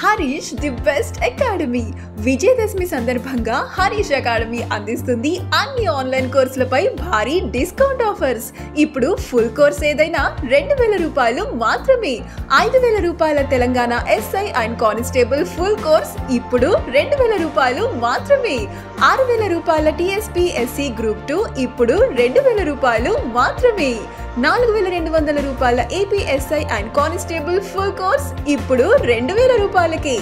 Harish the best academy Vijayadashami సందర్భంగా Harish academy అందిస్తుంది అన్ని ఆన్లైన్ కోర్సులపై భారీ డిస్కౌంట్ ఆఫర్స్. ఇప్పుడు ఫుల్ కోర్స్ ఏదైనా 2000 రూపాయలు మాత్రమే. 5000 రూపాయల Telangana SI and constable full course ఇప్పుడు 2000 రూపాయలు మాత్రమే. 6000 రూపాయల టీఎస్పీ ఎస్సీ గ్రూప్ 2 ఇప్పుడు 2000 రూపాయలు మాత్రమే. 4200 రూపాయల ఏపీఎస్ఐ అండ్ కానిస్టేబుల్ ఫుల్ కోర్స్ ఇప్పుడు 2000 రూపాయలకే.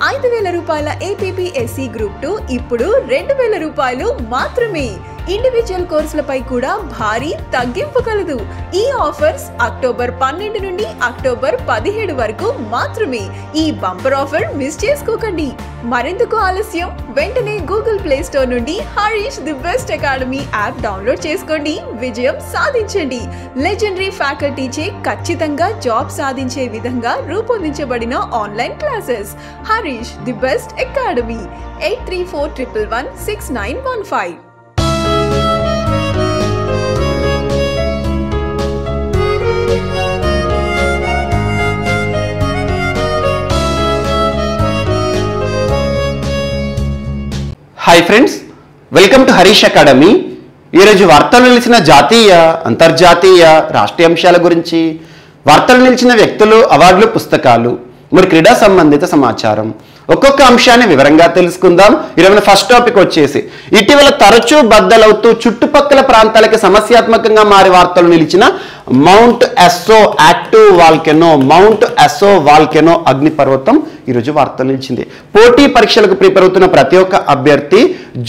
5000 రూపాయల ఏపీఎస్సీ గ్రూప్ 2 ఇప్పుడు 2000 రూపాయలు మాత్రమే. ఇండివిజువల్ కోర్సులపై కూడా భారీ తగ్గింపు కలదు. ఈ ఆఫర్స్ అక్టోబర్ 12 నుండి అక్టోబర్ 17 వరకు మాత్రమే. ఈ బంపర్ ఆఫర్ మిస్ చేసుకోకండి. మరెందుకు ఆలస్యం, వెంటనే గూగుల్ ప్లే స్టోర్ నుండి Harish the best academy app download చేసుకోండి. విజయం సాధించండి. లెజెండరీ ఫ్యాకల్టీచే ఖచ్చితంగా జాబ్ సాధించే విధంగా రూపొందించబడిన online classes. Harish the best academy 8341116915. Hi friends, welcome to Harish academy. ఈరోజు వార్తలు నిలిచిన జాతీయ, అంతర్జాతీయ, రాష్ట్రీయ అంశాల గురించి, వార్తలు నిలిచిన వ్యక్తులు, అవార్డులు, పుస్తకాలు, మరి క్రీడా సంబంధిత సమాచారం, ఒక్కొక్క అంశాన్ని వివరంగా తెలుసుకుందాం. ఈరోజు ఫస్ట్ టాపిక్ వచ్చేసి ఇటీవల తరచూ బద్దలవుతూ చుట్టుపక్కల ప్రాంతాలకి సమస్యాత్మకంగా మారి వార్తలు నిలిచిన Mount Aso active volcano, Mount Aso volcano అగ్నిపర్వతం ఈరోజు వార్తలు నిలిచింది. పోటీ పరీక్షలకు ప్రిపేర్ అవుతున్న ప్రతి ఒక్క అభ్యర్థి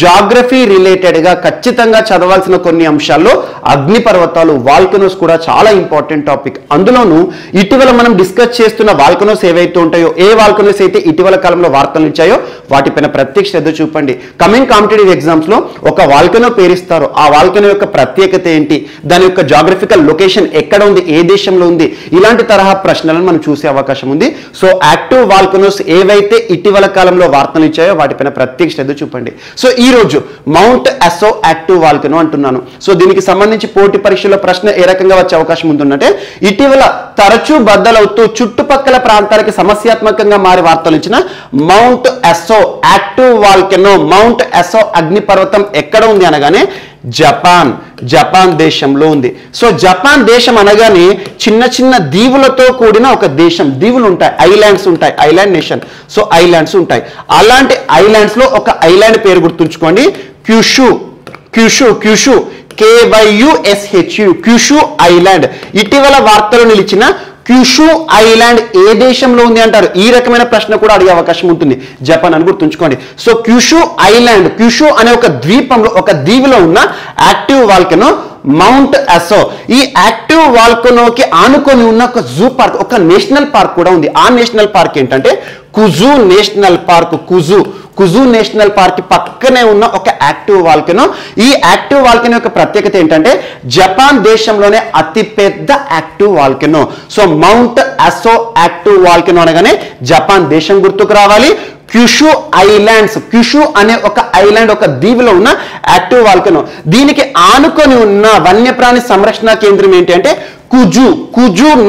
జాగ్రఫీ రిలేటెడ్గా ఖచ్చితంగా చదవాల్సిన కొన్ని అంశాల్లో అగ్నిపర్వతాలు, వాల్కెనోస్ కూడా చాలా ఇంపార్టెంట్ టాపిక్. అందులోనూ ఇటీవల మనం డిస్కస్ చేస్తున్న వాల్కెనోస్ ఏవైతే ఉంటాయో, ఏ వాల్కెనోస్ అయితే ఇటీవల కాలంలో వార్తలు ఇచ్చాయో వాటిపైన ప్రత్యేక శ్రద్ధ చూపండి. కమింగ్ కాంపిటేటివ్ ఎగ్జామ్స్ లో ఒక వాల్కెనో పేరిస్తారు. ఆ వాల్కెనో యొక్క ప్రత్యేకత ఏంటి, దాని యొక్క జాగ్రఫికల్ లొకేషన్ ఎక్కడ ఉంది, ఏ దేశంలో ఉంది, ఇలాంటి తరహా ప్రశ్నలను మనం చూసే అవకాశం ఉంది. సో యాక్టివ్ వాల్కెనోస్ ఏవైతే ఇటీవల కాలంలో వార్తలు ఇచ్చాయో వాటిపైన ప్రత్యేక శ్రద్ధ చూపండి. సో ఈ రోజు మౌంట్ ఎస్సో యాక్టివ్ వాల్కెనో అంటున్నాను. సో దీనికి సంబంధించి పోటీ పరీక్షలో ప్రశ్న ఏ రకంగా వచ్చే అవకాశం ఉంటుందంటే, ఇటీవల తరచూ బద్దలవుతూ చుట్టుపక్కల ప్రాంతాలకి సమస్యాత్మకంగా మారి వార్తలు ఇచ్చిన mount Aso active volcano, Mount ఎస్సో అగ్నిపర్వతం ఎక్కడ ఉంది అనగానే జపాన్ దేశంలో ఉంది. సో జపాన్ దేశం అనగానే చిన్న చిన్న దీవులతో కూడిన ఒక దేశం. దీవులు ఉంటాయి, ఐలాండ్స్ ఉంటాయి, ఐలాండ్ నేషన్. సో ఐలాండ్స్ ఉంటాయి. అలాంటి ఐలాండ్స్ లో ఒక ఐలాండ్ పేరు గుర్తుంచుకోండి, క్యూషు. KYUSHU, Kyushu island. ఇటీవల వార్తలు నిలిచిన క్యూషు ఐలాండ్ ఏ దేశంలో ఉంది అంటారు. ఈ రకమైన ప్రశ్న కూడా అడిగే అవకాశం ఉంటుంది. జపాన్ అని గుర్తుంచుకోండి. సో క్యూషు ఐలాండ్, క్యూషు అనే ఒక ద్వీపంలో, ఒక దీవిలో ఉన్న యాక్టివ్ వాల్కెనో మౌంట్ ఎస్సో. ఈ యాక్టివ్ వాల్కెనోకి ఆనుకొని ఉన్న ఒక జూ పార్క్, ఒక నేషనల్ పార్క్ కూడా ఉంది. ఆ నేషనల్ పార్క్ ఏంటంటే Kuju national park. Kuju national park పక్కనే ఉన్న ఒక యాక్టివ్ వాల్కెనో. ఈ యాక్టివ్ వాల్కెనో యొక్క ప్రత్యేకత ఏంటంటే జపాన్ దేశంలోనే అతిపెద్ద active volcano. So Mount Aso active volcano అనగానే జపాన్ దేశం గుర్తుకు రావాలి. క్యూషు ఐలాండ్స్, క్యూషు అనే ఒక ఐలాండ్, ఒక దీవిలో ఉన్న యాక్టివ్ వాల్కెనో. దీనికి ఆనుకొని ఉన్న వన్యప్రాణి సంరక్షణ కేంద్రం ఏంటి అంటే కుజు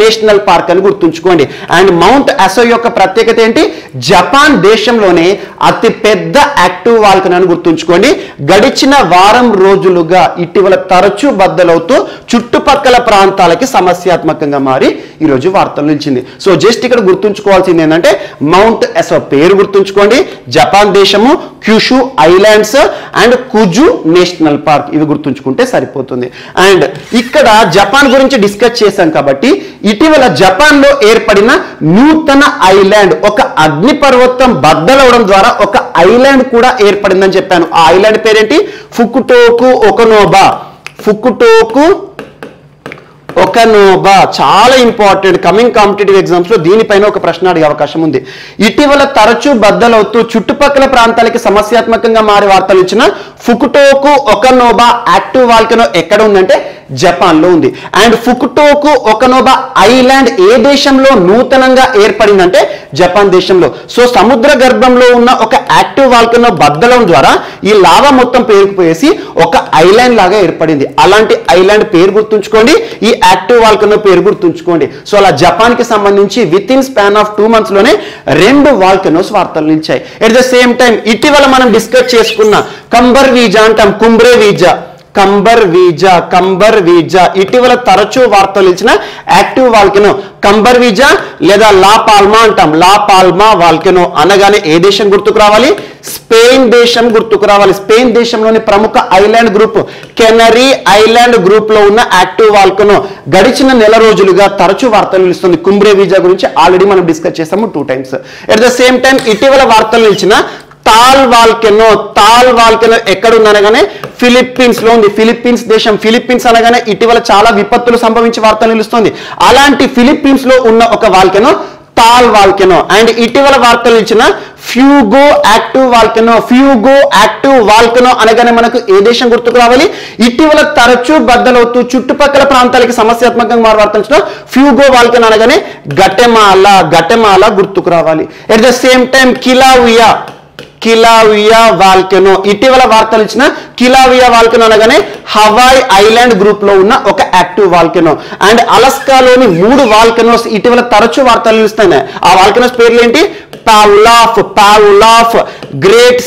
నేషనల్ పార్క్ అని గుర్తుంచుకోండి. అండ్ మౌంట్ ఎస్సో యొక్క ప్రత్యేకత ఏంటి, జపాన్ దేశంలోనే అతి పెద్ద యాక్టివ్ వాల్కెనో అని గుర్తుంచుకోండి. గడిచిన వారం రోజులుగా ఇటీవల తరచూ బద్దలవుతూ చుట్టుపక్కల ప్రాంతాలకి సమస్యాత్మకంగా మారి ఈరోజు వార్తలు నిలిచింది. సో జస్ట్ ఇక్కడ గుర్తుంచుకోవాల్సింది ఏంటంటే మౌంట్ ఎస్సో పేరు గుర్తుంచుకోండి, జపాన్ దేశము, Kyushu islands and Kuju national park, ఇవి గుర్తుంచుకుంటే సరిపోతుంది. అండ్ ఇక్కడ జపాన్ గురించి డిస్కస్ చేశాం కాబట్టి ఇటీవల జపాన్ లో ఏర్పడిన నూతన ఐలాండ్, ఒక అగ్నిపర్వతం బద్దలవడం ద్వారా ఒక ఐలాండ్ కూడా ఏర్పడిందని చెప్పాను. ఆ ఐలాండ్ పేరేంటి, ఫుకుటోకు ఒకనోబా. చాలా ఇంపార్టెంట్. కమింగ్ కాంపిటేటివ్ ఎగ్జామ్స్ లో దీనిపైన ఒక ప్రశ్న అడిగే అవకాశం ఉంది. ఇటీవల తరచూ బద్దలవుతూ చుట్టుపక్కల ప్రాంతాలకి సమస్యాత్మకంగా మారి వార్తలు ఇచ్చిన ఫుకుటోకు ఒకనోబా యాక్టివ్ వాల్కెనో ఎక్కడ ఉందంటే జపాన్ లో ఉంది. అండ్ ఫుకుటోకు ఒకనోబా ఐలాండ్ ఏ దేశంలో నూతనంగా ఏర్పడిందంటే జపాన్ దేశంలో. సో సముద్ర గర్భంలో ఉన్న ఒక యాక్టివ్ వాల్కనో బద్దలం ద్వారా ఈ లావా మొత్తం పేరుకుపోయేసి ఒక ఐలాండ్ లాగా ఏర్పడింది. అలాంటి ఐలాండ్ పేరు గుర్తుంచుకోండి, ఈ యాక్టివ్ వాల్కనో పేరు గుర్తుంచుకోండి. సో అలా జపాన్ కి సంబంధించి with in span of 2 months లోనే 2 వాల్కనోస్ వార్తలు నిలిచాయి. ఎట్ ద సేమ్ టైం ఇటీవల మనం డిస్కస్ చేసుకున్న కంబర్ వీజా అంటాం, కుంబ్రే వీజా, కంబర్ వీజా ఇటీవల తరచూ వార్తలు ఇచ్చిన యాక్టివ్ వాల్కెనో కంబర్ వీజా లేదా లా పాల్మా అంటాం. లా పాల్మా వాల్కెనో అనగానే ఏ దేశం గుర్తుకు రావాలి? స్పెయిన్ దేశం గుర్తుకు రావాలి. స్పెయిన్ దేశంలోని ప్రముఖ island group canary island group లో ఉన్న యాక్టివ్ వాల్కెనో గడిచిన నెల రోజులుగా తరచూ వార్తలు నిలుస్తుంది. కుంబ్రే వీజా గురించి ఆల్రెడీ మనం డిస్కస్ చేసాము 2 times. At the same time ఇటీవల వార్తలు నిలిచిన తాల్ వాల్కెనో ఎక్కడ ఉందనగానే ఫిలిప్పీన్స్ లో ఉంది. ఫిలిప్పీన్స్ దేశం, ఫిలిప్పీన్స్ అనగానే ఇటీవల చాలా విపత్తులు సంభవించి వార్తలు నిలుస్తుంది. అలాంటి ఫిలిప్పీన్స్ లో ఉన్న ఒక వాల్కెనో తాల్ వాల్కెనో. అండ్ ఇటీవల వార్తలు ఇచ్చిన ఫ్యూగో యాక్టివ్ వాల్కెనో అనగానే మనకు ఏ దేశం గుర్తుకు రావాలి? ఇటీవల తరచూ బద్దలవుతూ చుట్టుపక్కల ప్రాంతాలకి సమస్యాత్మకంగా వార్తలు ఇచ్చిన ఫ్యూగో వాల్కెనో అనగానే గటెమాలా గుర్తుకు రావాలి. At the same time Kilauea volcano ఇటీవల వార్తలు ఇచ్చిన కిలావియా వాల్కెనో అనగానే హవాయ్ ఐలాండ్ గ్రూప్ లో ఉన్న ఒక యాక్టివ్ వాల్కెనో. అండ్ అలస్కాలోని 3 వాల్కెనోస్ ఇటీవల తరచూ వార్తలు నిలుస్తున్నాయి. ఆ వాల్కెనోస్ పేర్లు ఏంటి? పావులాఫ్, గ్రేట్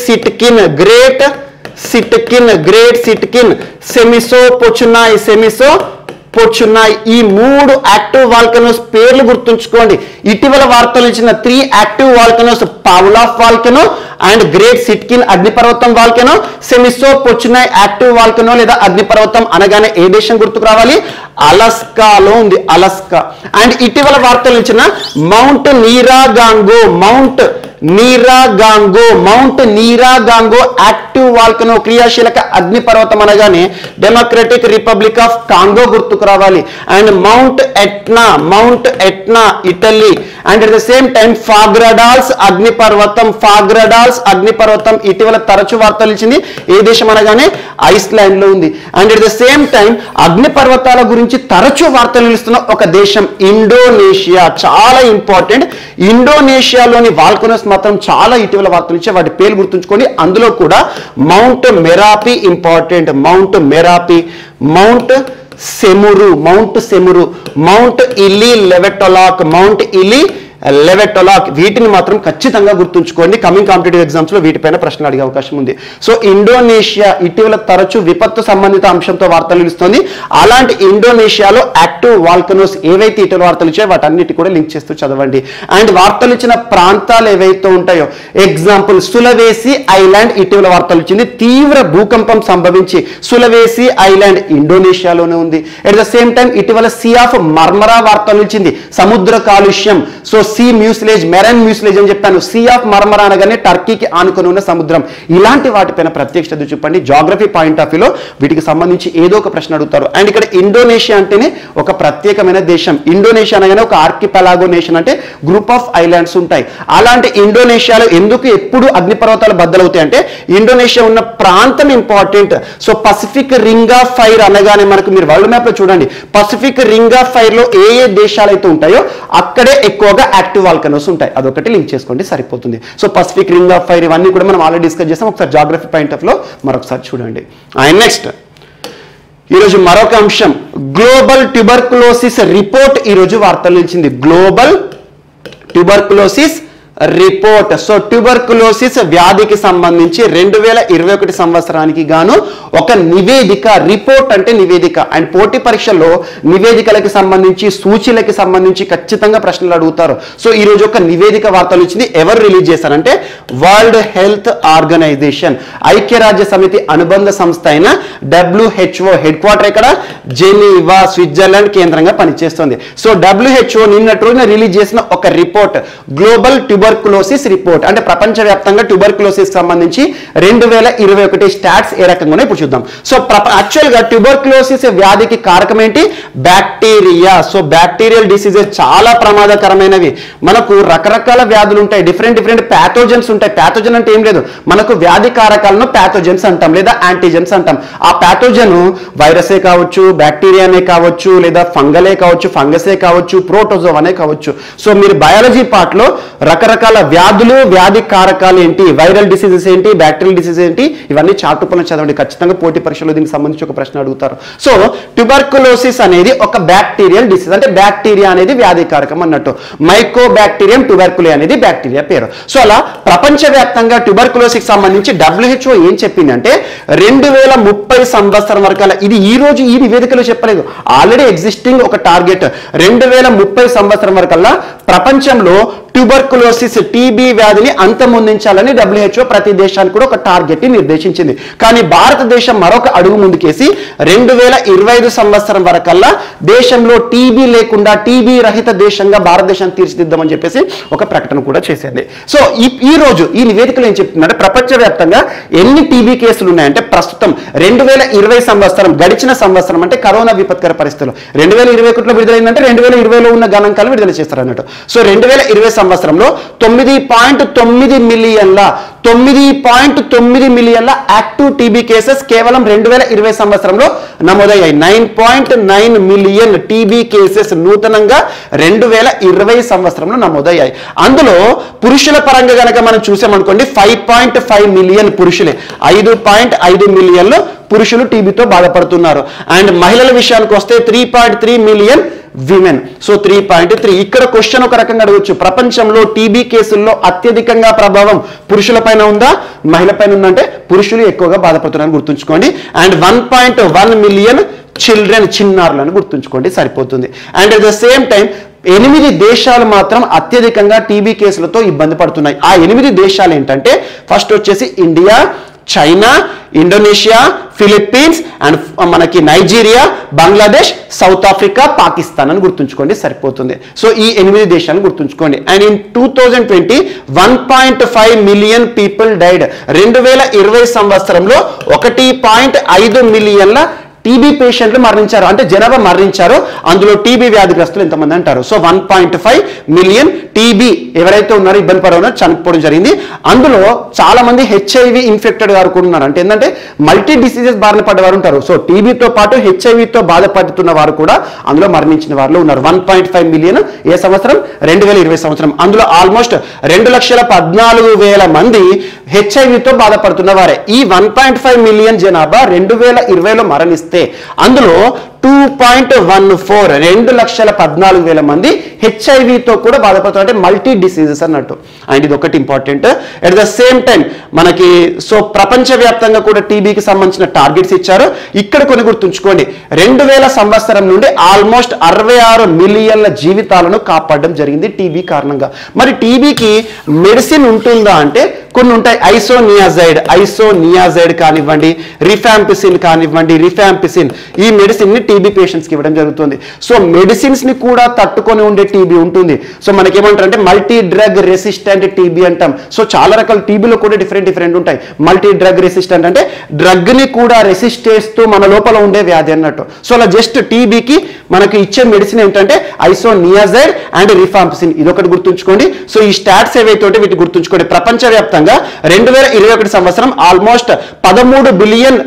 సిట్కిన్, సెమిసో పొచునాయ్ ఈ 3 యాక్టివ్ వాల్కెనోస్ పేర్లు గుర్తుంచుకోండి. ఇటీవల వార్తలు ఇచ్చిన 3 active volcanoes Pavlof volcano and great Sitkin అగ్నిపర్వతం volcano, Semisopochnoi active volcano లేదా అగ్నిపర్వతం అనగానే ఏ దేశం గుర్తుకు రావాలి? అలస్కాలో ఉంది, అలస్కా. అండ్ ఇటీవల వార్తలు ఇచ్చిన మౌంట్ నీరాగాంగో యాక్టివ్ వాల్కెనో క్రియాశీలక అగ్నిపర్వతం అనగానే డెమోక్రటిక్ రిపబ్లిక్ ఆఫ్ కాంగో గుర్తుకు రావాలి. And Mount Etna Italy. And at the same time Fagradalsfjall అగ్నిపర్వతం ఇటీవల తరచు వార్తలు ఇచ్చింది ఏ దేశం అనగానే ఐస్లాండ్ లో ఉంది. And at the same time అగ్నిపర్వతాల గురించి తరచు వార్తలు నిలుస్తున్న ఒక దేశం ఇండోనేషియా. చాలా ఇంపార్టెంట్. ఇండోనేషియాలోని వాల్కెనోస్ మాత్రం చాలా ఇటీవల వార్తలు ఇచ్చే వాటి పేర్లు గుర్తుంచుకోండి. అందులో కూడా Mount Merapi important, Mount Semeru, Mount Ili Lewotolok వీటిని మాత్రం ఖచ్చితంగా గుర్తుంచుకోండి. కమింగ్ కాంపిటేటివ్ ఎగ్జామ్స్ లో వీటిపైన ప్రశ్నలు అడిగే అవకాశం ఉంది. సో ఇండోనేషియా ఇటీవల తరచూ విపత్తు సంబంధిత అంశంతో వార్తలు నిలుస్తుంది. అలాంటి ఇండోనేషియాలో యాక్టివ్ వాల్కెనోస్ ఏవైతే ఇటీవల వార్తలు ఇచ్చాయో వాటన్నిటి కూడా లింక్ చేస్తూ చదవండి. అండ్ వార్తలు ఇచ్చిన ప్రాంతాలు ఏవైతే ఉంటాయో ఎగ్జాంపుల్ సులవేసి ఐలాండ్ ఇటీవల వార్తలు ఇచ్చింది. తీవ్ర భూకంపం సంభవించి సులవేసి ఐలాండ్ ఇండోనేషియాలోనే ఉంది. ఎట్ ద సేమ్ టైం ఇటీవల సీ ఆఫ్ మర్మరా వార్తలు ఇచ్చింది. సముద్ర కాలుష్యం. సో సీ మ్యూస్లేజ్, మెరైన్ మ్యూస్లేజ్ అని చెప్పాను. సీ ఆఫ్ మర్మరా అనగానే టర్కీకి ఆనుకొని ఉన్న సముద్రం. ఇలాంటి వాటిపైన ప్రత్యేక శ్రద్ధ చూపండి. జాగ్రఫీ పాయింట్ ఆఫ్ వ్యూలో వీటికి సంబంధించి ఏదో ఒక ప్రశ్న అడుగుతారు. అండ్ ఇక్కడ ఇండోనేషియా అంటేనే ఒక ప్రత్యేకమైన దేశం. ఇండోనేషియా అనగానే ఒక ఆర్కిపెలాగో నేషన్, అంటే గ్రూప్ ఆఫ్ ఐలాండ్స్ ఉంటాయి. అలాంటి ఇండోనేషియాలో ఎందుకు ఎప్పుడు అగ్నిపర్వతాలు బద్దలవుతాయి అంటే ఇండోనేషియా ఉన్న ప్రాంతం important. So Pacific ring of fire అనగానే మనకు మీరు వరల్డ్ మ్యాప్ లో చూడండి, పసిఫిక్ రింగ్ ఆఫ్ ఫైర్ లో ఏ దేశాలు అయితే ఉంటాయో అక్కడే ఎక్కువగా యాక్టివ్ వాల్కెనోస్ ఉంటాయి. అదొకటి లింక్ చేసుకోండి సరిపోతుంది. So Pacific ring of fire ఇవన్నీ కూడా మనం ఆల్రెడీ డిస్కస్ చేసాం. ఒకసారి జాగ్రఫీ పాయింట్ ఆఫ్ లో మరొకసారి చూడండి. అండ్ నెక్స్ట్ ఈరోజు మరొక అంశం గ్లోబల్ ట్యూబర్కులోసిస్ రిపోర్ట్ ఈరోజు వార్తలు నిలిచింది. Global tuberculosis report. So tuberculosis వ్యాధికి సంబంధించి 2021 సంవత్సరానికి గాను ఒక నివేదిక, రిపోర్ట్ అంటే నివేదిక. అండ్ పోటీ పరీక్షల్లో నివేదికలకి సంబంధించి సూచీలకి సంబంధించి ఖచ్చితంగా ప్రశ్నలు అడుగుతారు. సో ఈ రోజు ఒక నివేదిక వార్తలు ఇచ్చింది. ఎవరు రిలీజ్ చేశారంటే వరల్డ్ హెల్త్ ఆర్గనైజేషన్, ఐక్యరాజ్య సమితి అనుబంధ సంస్థ అయిన WHO హెడ్ క్వార్టర్ ఇక్కడ జెనీవా, స్విట్జర్లాండ్ కేంద్రంగా పనిచేస్తుంది. సో WHO నిన్నటి రోజున రిలీజ్ చేసిన ఒక రిపోర్ట్ గ్లోబల్ ట్యూబర్కులోసిస్ రిపోర్ట్, అంటే ప్రపంచవ్యాప్తంగా ట్యూబర్కులోసిస్ సంబంధించి 2021 స్టాట్స్ ఏ రకంగా ఇప్పుడు చూద్దాం. సో యాక్చువల్గా ట్యూబర్కులోసిస్ వ్యాధికి కారకం ఏంటి? బ్యాక్టీరియా. సో బ్యాక్టీరియల్ డిసీజెస్ చాలా ప్రమాదకరమైనవి. మనకు రకరకాల వ్యాధులు ఉంటాయి, డిఫరెంట్ ప్యాథోజన్స్ ఉంటాయి. ప్యాథోజన్ అంటే ఏం లేదు, మనకు వ్యాధి కారకాలను ప్యాథోజన్స్ అంటాం లేదా యాంటీజెన్స్ అంటాం. ఆ ప్యాథోజన్ వైరసే కావచ్చు, బ్యాక్టీరియానే కావచ్చు, లేదా ఫంగలే కావచ్చు, ఫంగసే కావచ్చు, ప్రోటోజోవానే కావచ్చు. సో మీరు బయాలజీ పార్ట్ లో రకరకాల వ్యాధులు, వ్యాధి కారకాలు ఏంటి, వైరల్ డిసీజెస్ ఏంటి, బ్యాక్టీరియల్ డిసీజ్ ఏంటి, ఇవన్నీ చార్ట్ రూపంలో చదవండి. ఖచ్చితంగా పోటీ పరీక్షలో దీనికి సంబంధించి ఒక ప్రశ్న అడుగుతారు. సో ట్యూబర్కులోసిస్ అనేది ఒక బ్యాక్టీరియల్ డిసీజ్, అంటే బ్యాక్టీరియా అనేది వ్యాధి కారకం అన్నట్టు. మైకోబాక్టీరియం ట్యూబర్కులే అనేది బ్యాక్టీరియా పేరు. సో అలా ప్రపంచవ్యాప్తంగా ట్యూబర్కులోసిస్ సంబంధించి WHO ఏం చెప్పిందంటే 2030 సంవత్సరం వరకు, ఇది ఈ రోజు ఈ నివేదికలో చెప్పలేదు, ఆల్రెడీ ఎగ్జిస్టింగ్ ఒక టార్గెట్. 2030 సంవత్సరం వరకల్లా ప్రపంచంలో ట్యూబర్కులోసిస్ టీబీ వ్యాధిని అంతమొందించాలని WHO ప్రతి దేశానికి కూడా ఒక టార్గెట్ ని నిర్దేశించింది. కానీ భారతదేశం మరొక అడుగు ముందుకేసి 2025 సంవత్సరం వరకల్లా దేశంలో టీబీ లేకుండా టీబీ రహిత దేశంగా భారతదేశాన్ని తీర్చిదిద్దామని చెప్పేసి ఒక ప్రకటన కూడా చేసింది. సో ఈ రోజు ఈ నివేదికలో ఏం చెప్తుందంటే ప్రపంచవ్యాప్తంగా ఎన్ని టీబీ కేసులు ఉన్నాయంటే ప్రస్తుతం 2020 సంవత్సరం గడిచిన సంవత్సరం, అంటే కరోనా విపత్కర పరిస్థితులు 2021లో విడుదలైందంటే 2020లో ఉన్న గణాంకాలు విడుదల చేస్తారు అన్నట్టు. సో 2020 సంవత్సరంలో 9.9 మిలియన్ల యాక్టివ్ టీబీ కేసెస్ కేవలం 2020 సంవత్సరంలో నమోదయ్యాయి. 9.9 మిలియన్ టీబీ కేసెస్ నూతనంగా 2020 సంవత్సరంలో నమోదయ్యాయి. అందులో పురుషుల పరంగా గనక మనం చూసామనుకోండి 5.5 మిలియన్ పురుషులే, 5.5 మిలియన్లు పురుషులు టీబీతో బాధపడుతున్నారు. అండ్ మహిళల విషయానికి వస్తే 3.3 మిలియన్ విమెన్. సో 3.3. ఇక్కడ క్వశ్చన్ ఒక రకంగా అడగొచ్చు, ప్రపంచంలో టీబీ కేసుల్లో అత్యధికంగా ప్రభావం పురుషుల పైన ఉందా, మహిళ పైన ఉందంటే పురుషులు ఎక్కువగా బాధపడుతున్నారని గుర్తుంచుకోండి. అండ్ 1.1 మిలియన్ చిల్డ్రన్, చిన్నారులను గుర్తుంచుకోండి సరిపోతుంది. And at the same time 8 దేశాలు మాత్రం అత్యధికంగా టీబీ కేసులతో ఇబ్బంది పడుతున్నాయి. ఆ 8 దేశాలు ఏంటంటే ఫస్ట్ వచ్చేసి India, China, Indonesia, Philippines, and మనకి Nigeria, Bangladesh, South Africa, Pakistan అని గుర్తుంచుకోండి సరిపోతుంది. సో ఈ 8 దేశాలను గుర్తుంచుకోండి. And in 2020 1.5 million people died. 2020 సంవత్సరంలో 1.5 మిలియన్ల టీబీ పేషెంట్లు మరణించారు, అంటే జనాభా మరణించారు. అందులో టీబీ వ్యాధిగ్రస్తులు ఎంతమంది అంటారు? సో 1.5 మిలియన్ టీబీ ఎవరైతే ఉన్నారో ఇబ్బంది పడవనో చనిపోవడం జరిగింది. అందులో చాలా మంది HIV ఇన్ఫెక్టెడ్ గారు కూడా ఉన్నారు, అంటే ఏంటంటే మల్టీ డిసీజెస్ బారిన పడ్డవారు ఉంటారు. సో టీబీతో పాటు HIVతో బాధపడుతున్న వారు కూడా అందులో మరణించిన వారిలో ఉన్నారు. 1.5 మిలియన్ ఏ సంవత్సరం? 2020 సంవత్సరం. అందులో ఆల్మోస్ట్ 2,14,000 మంది HIVతో బాధపడుతున్న వారే. ఈ 1.5 మిలియన్ జనాభా 2020లో మరణిస్తే అందులో 2.14 2,14,000 మంది HIV కూడా బాధపడుతున్నారు, అంటే మల్టీ డిసీజెస్ అన్నట్టు. అండ్ ఇది ఒకటి important. At the same time మనకి సో ప్రపంచవ్యాప్తంగా కూడా టీబీకి సంబంధించిన టార్గెట్స్ ఇచ్చారు. ఇక్కడ కొన్ని గుర్తుంచుకోండి, 2000 సంవత్సరం నుండి ఆల్మోస్ట్ 66 మిలియన్ల జీవితాలను కాపాడడం జరిగింది టీబీ కారణంగా. మరి టీబీకి మెడిసిన్ ఉంటుందా అంటే కొన్ని ఉంటాయి. ఐసోనియాజైడ్ కానివ్వండి, రిఫాంపిసిన్ కానివ్వండి, రిఫాంపిసిన్ ఈ మెడిసిన్ ని టీబీ పేషెంట్స్ కి ఇవ్వడం జరుగుతుంది. సో మెడిసిన్స్ ని కూడా తట్టుకొని ఉండే టీబీ ఉంటుంది. సో మనకి ఏమంటారు అంటే మల్టీ డ్రగ్ రెసిస్టెంట్ టీబీ అంటాం. సో చాలా రకాల టీబీలో కూడా డిఫరెంట్ ఉంటాయి. మల్టీ డ్రగ్ రెసిస్టెంట్ అంటే డ్రగ్ ని కూడా రెసిస్ట్ చేస్తూ మన లోపల ఉండే వ్యాధి అన్నట్టు. సో అలా జస్ట్ టీబీకి మనకి ఇచ్చే మెడిసిన్ ఏంటంటే ఐసోనియాజైడ్ అండ్ రిఫాంపిసిన్, ఇదొకటి గుర్తుంచుకోండి. సో ఈ స్టాట్స్ ఏవైతే ఉంటే వీటి గుర్తుంచుకోండి. ప్రపంచవ్యాప్తంగా 2021 సంవత్సరం ఆల్మోస్ట్ $13 బిలియన్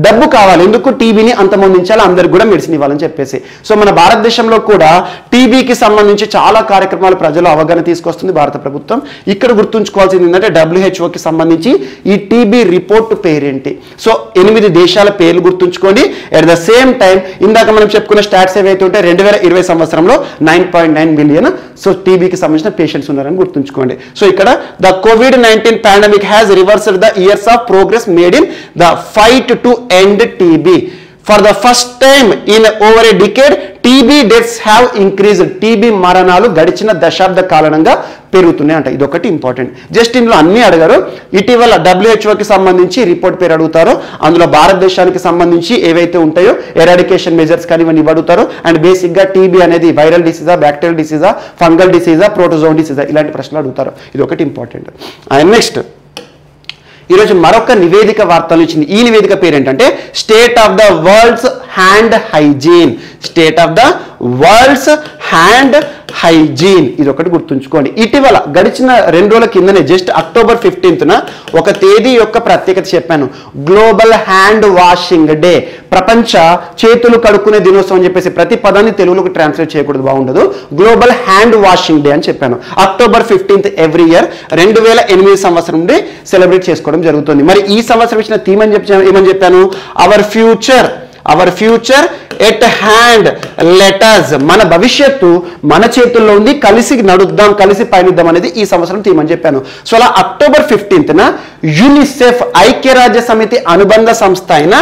డబ్బు కావాలి. ఎందుకు? టీబీని అంతమొందించాలి, అందరికి కూడా మెడిసిన్ ఇవ్వాలని చెప్పేసి. సో మన భారతదేశంలో కూడా టీబీకి సంబంధించి చాలా కార్యక్రమాలు ప్రజలు అవగాహన తీసుకొస్తుంది భారత ప్రభుత్వం. ఇక్కడ గుర్తుంచుకోవాల్సింది ఏంటంటే WHOకి సంబంధించి ఈ టీబీ రిపోర్ట్ పేరేంటి? సో 8 దేశాల పేర్లు గుర్తుంచుకోండి. అట్ ద సేమ్ టైం ఇందాక మనం చెప్పుకున్న స్టాట్స్ ఏవైతే ఉంటే 2020 సంవత్సరంలో 9.9 మిలియన్ సో టీబీకి సంబంధించిన పేషెంట్స్ ఉన్నారని గుర్తుంచుకోండి. సో ఇక్కడ the COVID-19 pandemic has reversed the years of progress made in the fight to end TB. For the first time in over a decade TB deaths have increased. TB మరణాలు గడిచిన దశాబ్ద కాలంగా పెరుగుతున్నాయి అంట. ఇది ఒకటి ఇంపార్టెంట్. జస్ట్ ఇందులో అన్ని అడగారు. ఇటీవల WHOకి సంబంధించి రిపోర్ట్ పేరు అడుగుతారు. అందులో భారతదేశానికి సంబంధించి ఏవైతే ఉంటాయో ఎరాడికేషన్ మెజర్స్ కానీ ఇవన్నీ అడుగుతారు. అండ్ బేసిక్గా టీబీ అనేది వైరల్ డిసీజా, బ్యాక్టీరియల్ డిసీజా, ఫంగల్ డిసీజా, ప్రోటోజోన్ డిసీజా, ఇలాంటి ప్రశ్నలు అడుగుతారు. ఇది ఒకటి ఇంపార్టెంట్. అండ్ నెక్స్ట్ ఈరోజు మరొక నివేదిక వార్తలు ఇచ్చింది. ఈ నివేదిక పేరు ఏంటంటే state of the world's hand hygiene. State of the world's hand hygiene. ఇది ఒకటి గుర్తుంచుకోండి. ఇటీవల గడిచిన 2 రోజుల కిందనే జస్ట్ అక్టోబర్ 15న ఒక తేదీ యొక్క ప్రత్యేకత చెప్పాను. గ్లోబల్ హ్యాండ్ వాషింగ్ డే, ప్రపంచ చేతులు కడుక్కునే దినోత్సవం అని చెప్పేసి ప్రతి పదాన్ని తెలుగులోకి ట్రాన్స్లేట్ చేయకూడదు, బాగుండదు. గ్లోబల్ హ్యాండ్ వాషింగ్ డే అని చెప్పాను. అక్టోబర్ 15th ఎవ్రీ ఇయర్ 2008 సంవత్సరం నుండి సెలబ్రేట్ చేసుకోవడం జరుగుతుంది. మరి ఈ సంవత్సరం ఇచ్చిన థీమ్ అని ఏమని చెప్పాను? Our future at hand letters. మన భవిష్యత్తు మన చేతుల్లో ఉంది, కలిసి నడుద్దాం, కలిసి పయనిద్దాం అనేది ఈ సంవత్సరం థీమ్ అని చెప్పాను. సో అలా అక్టోబర్ 15న యునిసెఫ్, ఐక్యరాజ్య సమితి అనుబంధ సంస్థ అయిన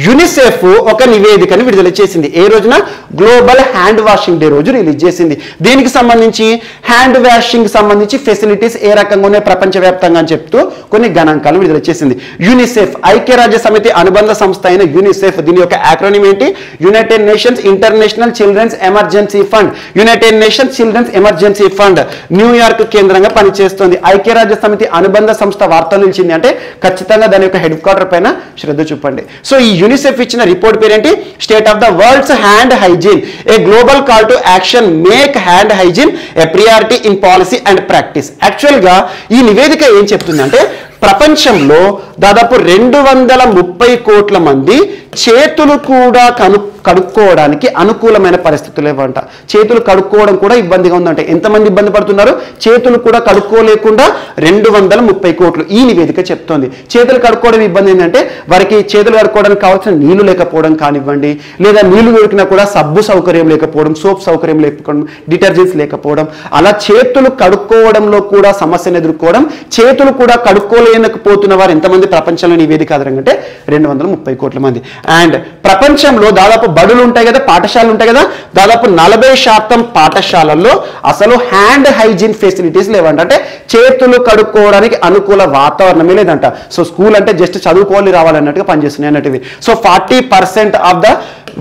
యునిసెఫ్ ఒక నివేదికను విడుదల చేసింది. ఏ రోజున? గ్లోబల్ హ్యాండ్ వాషింగ్ డే రోజు రిలీజ్ చేసింది. దీనికి సంబంధించి హ్యాండ్ వాషింగ్ సంబంధించి ఫెసిలిటీస్ ఏ రకంగా ఉన్నాయి ప్రపంచవ్యాప్తంగా అని చెప్తూ కొన్ని గణాంకాలు విడుదల చేసింది. యునిసెఫ్, ఐక్యరాజ్య సమితి అనుబంధ సంస్థ అయిన యునిసెఫ్, దీని యొక్క యాక్రోనిమ్ ఏంటి? United Nations International Children's Emergency Fund. United Nations Children's Emergency Fund New York కేంద్రంగా పనిచేస్తుంది. ఐక్యరాజ్య సమితి అనుబంధ సంస్థ వార్తలు ఇచ్చింది అంటే ఖచ్చితంగా దాని యొక్క హెడ్ క్వార్టర్ పైన శ్రద్ధ చూపండి. సో ఈ యూనిసెఫ్ ఇచ్చిన రిపోర్ట్ పేరేంటి? State of the world's hand hygiene, a global call to action, make hand hygiene A priority in policy and practice. Actual గా ఈ నివేదిక ఏం చెప్తుందంటే ప్రపంచంలో దాదాపు 230 కోట్ల మంది చేతులు కూడా కడుక్కోవడానికి అనుకూలమైన పరిస్థితులు ఇవ్వంట. చేతులు కడుక్కోవడం కూడా ఇబ్బందిగా ఉందంటే ఎంతమంది ఇబ్బంది పడుతున్నారు? చేతులు కూడా కడుక్కోలేకుండా 230 కోట్లు ఈ నివేదిక చెప్తోంది. చేతులు కడుక్కోవడం ఇబ్బంది ఏంటంటే వారికి చేతులు కడుక్కోవడానికి కావాల్సిన నీళ్లు లేకపోవడం కానివ్వండి, లేదా నీళ్లు దొరికినా కూడా సబ్బు సౌకర్యం లేకపోవడం, సోప్ సౌకర్యం లేకపోవడం, డిటర్జెంట్స్ లేకపోవడం, అలా చేతులు కడుక్కోవడంలో కూడా సమస్యను ఎదుర్కోవడం. చేతులు కూడా కడుక్కోలేకపోతున్న వారు ఎంతమంది ప్రపంచంలో నివేదిక ఆధారంగా అంటే 230 కోట్ల మంది. అండ్ ప్రపంచంలో దాదాపు బడులు ఉంటాయి కదా, పాఠశాలలు ఉంటాయి కదా, దాదాపు 40% పాఠశాలల్లో అసలు హ్యాండ్ హైజీన్ ఫెసిలిటీస్ లేవంట. అంటే చేతులు కడుక్కోవడానికి అనుకూల వాతావరణమే లేదంట. సో స్కూల్ అంటే జస్ట్ చదువుకోవాలి రావాలన్నట్టుగా పనిచేస్తున్నాయి అన్నట్టువి. So 40% of the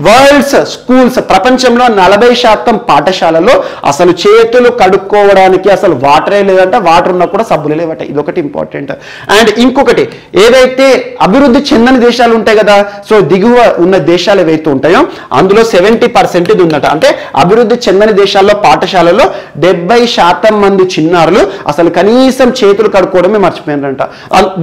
world's schools, ప్రపంచంలో 40% పాఠశాలలో అసలు చేతులు కడుక్కోవడానికి అసలు వాటరే లేదంట. వాటర్ ఉన్నా కూడా సబ్బులు లేవట. ఇదొకటి ఇంపార్టెంట్. అండ్ ఇంకొకటి, ఏదైతే అభివృద్ధి చెందని దేశాలు ఉంటాయి కదా, సో దిగువ ఉన్న దేశాలు ఏవైతే ఉంటాయో అందులో 70% ఇది ఉందట. అంటే అభివృద్ధి చెందని దేశాల్లో పాఠశాలలో 70% మంది చిన్నారులు అసలు కనీసం చేతులు కడుక్కోవడమే మర్చిపోయినారంట.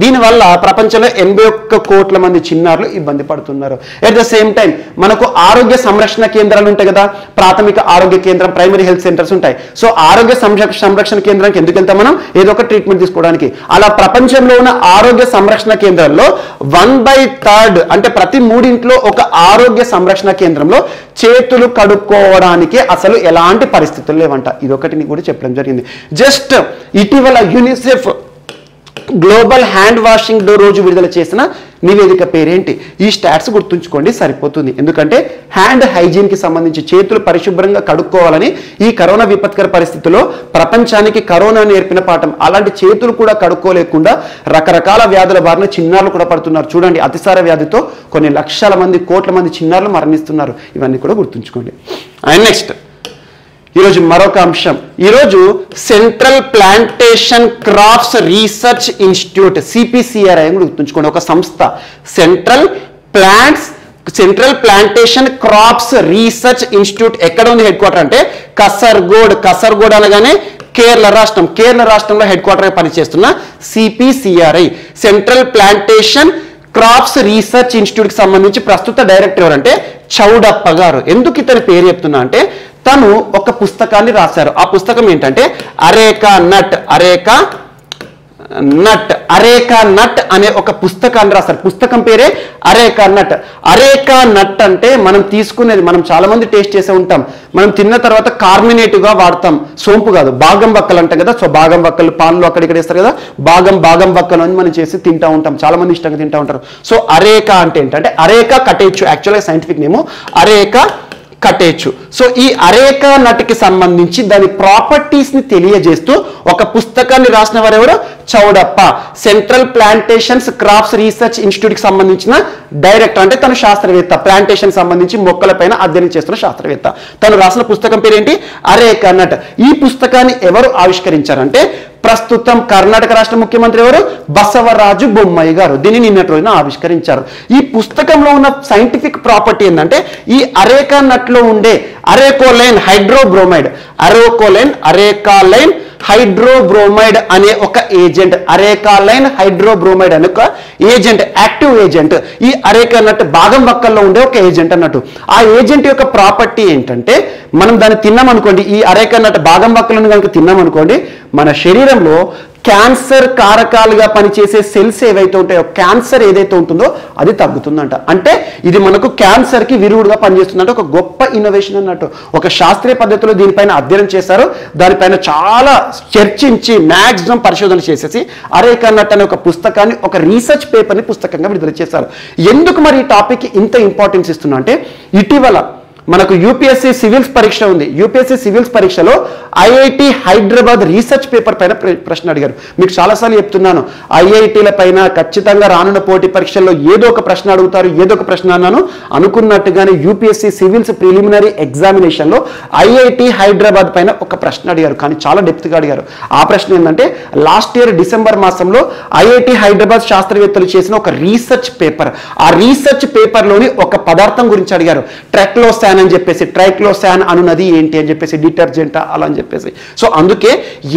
దీనివల్ల ప్రపంచంలో 81 కోట్ల మంది చిన్నారులు ఇబ్బంది పడుతున్నారు. ఎట్ ద సేమ్ టైం మనకు ఆరోగ్య సంరక్షణ కేంద్రాలు ఉంటాయి కదా, ప్రాథమిక ఆరోగ్య కేంద్రం, ప్రైమరీ హెల్త్ సెంటర్స్ ఉంటాయి. సో ఆరోగ్య సంరక్షణ కేంద్రానికి ఎందుకు వెళ్తాం మనం? ఏదో ఒక ట్రీట్మెంట్ తీసుకోవడానికి. అలా ప్రపంచంలో ఉన్న ఆరోగ్య సంరక్షణ కేంద్రాల్లో 1/3 అంటే ప్రతి 3 ఇంట్లో ఒక ఆరోగ్య సంరక్షణ కేంద్రంలో చేతులు కడుక్కోవడానికి అసలు ఎలాంటి పరిస్థితులు లేవంట. ఇదొకటి కూడా చెప్పడం జరిగింది. జస్ట్ ఇటీవల UNICEF global hand washing day రోజు విడుదల చేసిన నివేదిక పేరేంటి? ఈ స్టాట్స్ గుర్తుంచుకోండి సరిపోతుంది. ఎందుకంటే హ్యాండ్ హైజీన్కి సంబంధించి చేతులు పరిశుభ్రంగా కడుక్కోవాలని ఈ కరోనా విపత్కర పరిస్థితుల్లో ప్రపంచానికి కరోనా నేర్పిన పాఠం. అలాంటి చేతులు కూడా కడుక్కోలేకుండా రకరకాల వ్యాధుల బారిన చిన్నారులు కూడా పడుతున్నారు. చూడండి, అతిసార వ్యాధితో కొన్ని లక్షల మంది, కోట్ల మంది చిన్నారులు మరణిస్తున్నారు. ఇవన్నీ కూడా గుర్తుంచుకోండి. అండ్ నెక్స్ట్ ఈరోజు మరొక అంశం. ఈరోజు central plantation crops research institute, CPCRI అని గుర్తుంచుకోండి, ఒక సంస్థ. Central plantation crops research institute ఎక్కడ ఉంది హెడ్ క్వార్టర్ అంటే కసర్గోడ్ అనగానే కేరళ రాష్ట్రంలో హెడ్ క్వార్టర్ పనిచేస్తున్న CPCRI, central plantation crops research institute కి సంబంధించి ప్రస్తుత డైరెక్టర్ ఎవరంటే చౌడప్ప గారు. ఎందుకు ఇతని పేరు చెప్తున్నా అంటే తను ఒక పుస్తకాన్ని రాశారు. ఆ పుస్తకం ఏంటంటే అరేకా నట్, అరేకా నట్ అనే ఒక పుస్తకాన్ని రాస్తారు. పుస్తకం పేరే అరేకా నట్. అరేకా నట్ అంటే మనం తీసుకునేది, మనం చాలా మంది టేస్ట్ చేసే ఉంటాం, మనం తిన్న తర్వాత కార్మినేటివ్ గా వాడతాం, సోంపు కాదు, బాగం వక్కలు అంటాం కదా. సో బాగం వక్కలు పాన్లో అక్కడిక్కడ వేస్తారు కదా, బాగం వక్కలు అని మనం చేసి తింటా ఉంటాం, చాలా మంది ఇష్టంగా తింటా ఉంటారు. సో అరేకా అంటే ఏంటంటే అరేకా కటేచు, యాక్చువల్గా సైంటిఫిక్ నేము అరేకా కటేచు. సో ఈ అరేకా నట్కి సంబంధించి దాని ప్రాపర్టీస్ ని తెలియజేస్తూ ఒక పుస్తకాన్ని రాసిన వారు ఎవరు? Chowdappa. Central plantations crops research institute కి సంబంధించిన డైరెక్టర్, అంటే తను శాస్త్రవేత్త, ప్లాంటేషన్ సంబంధించి మొక్కలపైన అధ్యయనం చేస్తున్న శాస్త్రవేత్త. తను రాసిన పుస్తకం పేరేంటి? అరేకా నట్. ఈ పుస్తకాన్ని ఎవరు ఆవిష్కరించారంటే ప్రస్తుతం కర్ణాటక రాష్ట్ర ముఖ్యమంత్రి ఎవరు? బసవరాజు బొమ్మాయి గారు. దీన్ని నిన్నటి రోజున ఆవిష్కరించారు. ఈ పుస్తకంలో ఉన్న సైంటిఫిక్ ప్రాపర్టీ ఏంటంటే ఈ అరేకా నట్ లో ఉండే అరేకోలైన్ హైడ్రోబ్రోమైడ్, అరేకాలైన్ హైడ్రోబ్రోమైడ్ అనే ఒక ఏజెంట్, అరేకాలైన్ హైడ్రోబ్రోమైడ్ అనే ఒక ఏజెంట్, యాక్టివ్ ఏజెంట్, ఈ అరేకా నట్ బాగం వక్కల్లో ఉండే ఒక ఏజెంట్ అన్నట్టు. ఆ ఏజెంట్ యొక్క ప్రాపర్టీ ఏంటంటే మనం దాన్ని తిన్నాం అనుకోండి, ఈ అరేకా నట్ బాగం వక్కలను కనుక తిన్నాం అనుకోండి, మన శరీరంలో క్యాన్సర్ కారకాలుగా పనిచేసే సెల్స్ ఏవైతే ఉంటాయో, క్యాన్సర్ ఏదైతే ఉంటుందో అది తగ్గుతుందంట. అంటే ఇది మనకు క్యాన్సర్ కి విరుగుడుగా పనిచేస్తుందంటే ఒక గొప్ప ఇన్నోవేషన్ అన్నట్టు. ఒక శాస్త్రీయ పద్ధతిలో దీనిపైన అధ్యయనం చేశారు, దానిపైన చాలా చర్చించి మ్యాక్సిమం పరిశోధన చేసేసి అరేకా నట్ అనే ఒక పుస్తకాన్ని, ఒక రీసెర్చ్ పేపర్ని పుస్తకంగా విడుదల చేశారు. ఎందుకు మరి ఈ టాపిక్ ఇంత ఇంపార్టెన్స్ ఇస్తున్నా అంటే ఇటీవల మనకు యూపీఎస్సీ సివిల్స్ పరీక్ష ఉంది. యూపీఎస్సీ సివిల్స్ పరీక్షలో ఐఐటి హైదరాబాద్ రీసెర్చ్ పేపర్ పైన ప్రశ్న అడిగారు. మీకు చాలాసార్లు చెప్తున్నాను, ఐఐటీల పైన ఖచ్చితంగా రానున్న పోటీ పరీక్షల్లో ఏదో ఒక ప్రశ్న అడుగుతారు, ఏదో ఒక ప్రశ్న అన్నాను. అనుకున్నట్టుగానే యూపీఎస్సీ సివిల్స్ ప్రిలిమినరీ ఎగ్జామినేషన్లో ఐఐటి హైదరాబాద్ పైన ఒక ప్రశ్న అడిగారు, కానీ చాలా డెప్త్గా అడిగారు. ఆ ప్రశ్న ఏంటంటే లాస్ట్ ఇయర్ డిసెంబర్ మాసంలో ఐఐటి హైదరాబాద్ శాస్త్రవేత్తలు చేసిన ఒక రీసెర్చ్ పేపర్, ఆ రీసెర్చ్ పేపర్లోని ఒక పదార్థం గురించి అడిగారు. ట్రైక్లోసాన్ అని చెప్పేసి, ట్రైక్లోసాన్ అనున్నది ఏంటి అని చెప్పేసి, డిటర్జెంట్ అలా అని చెప్పేసి. సో అందుకే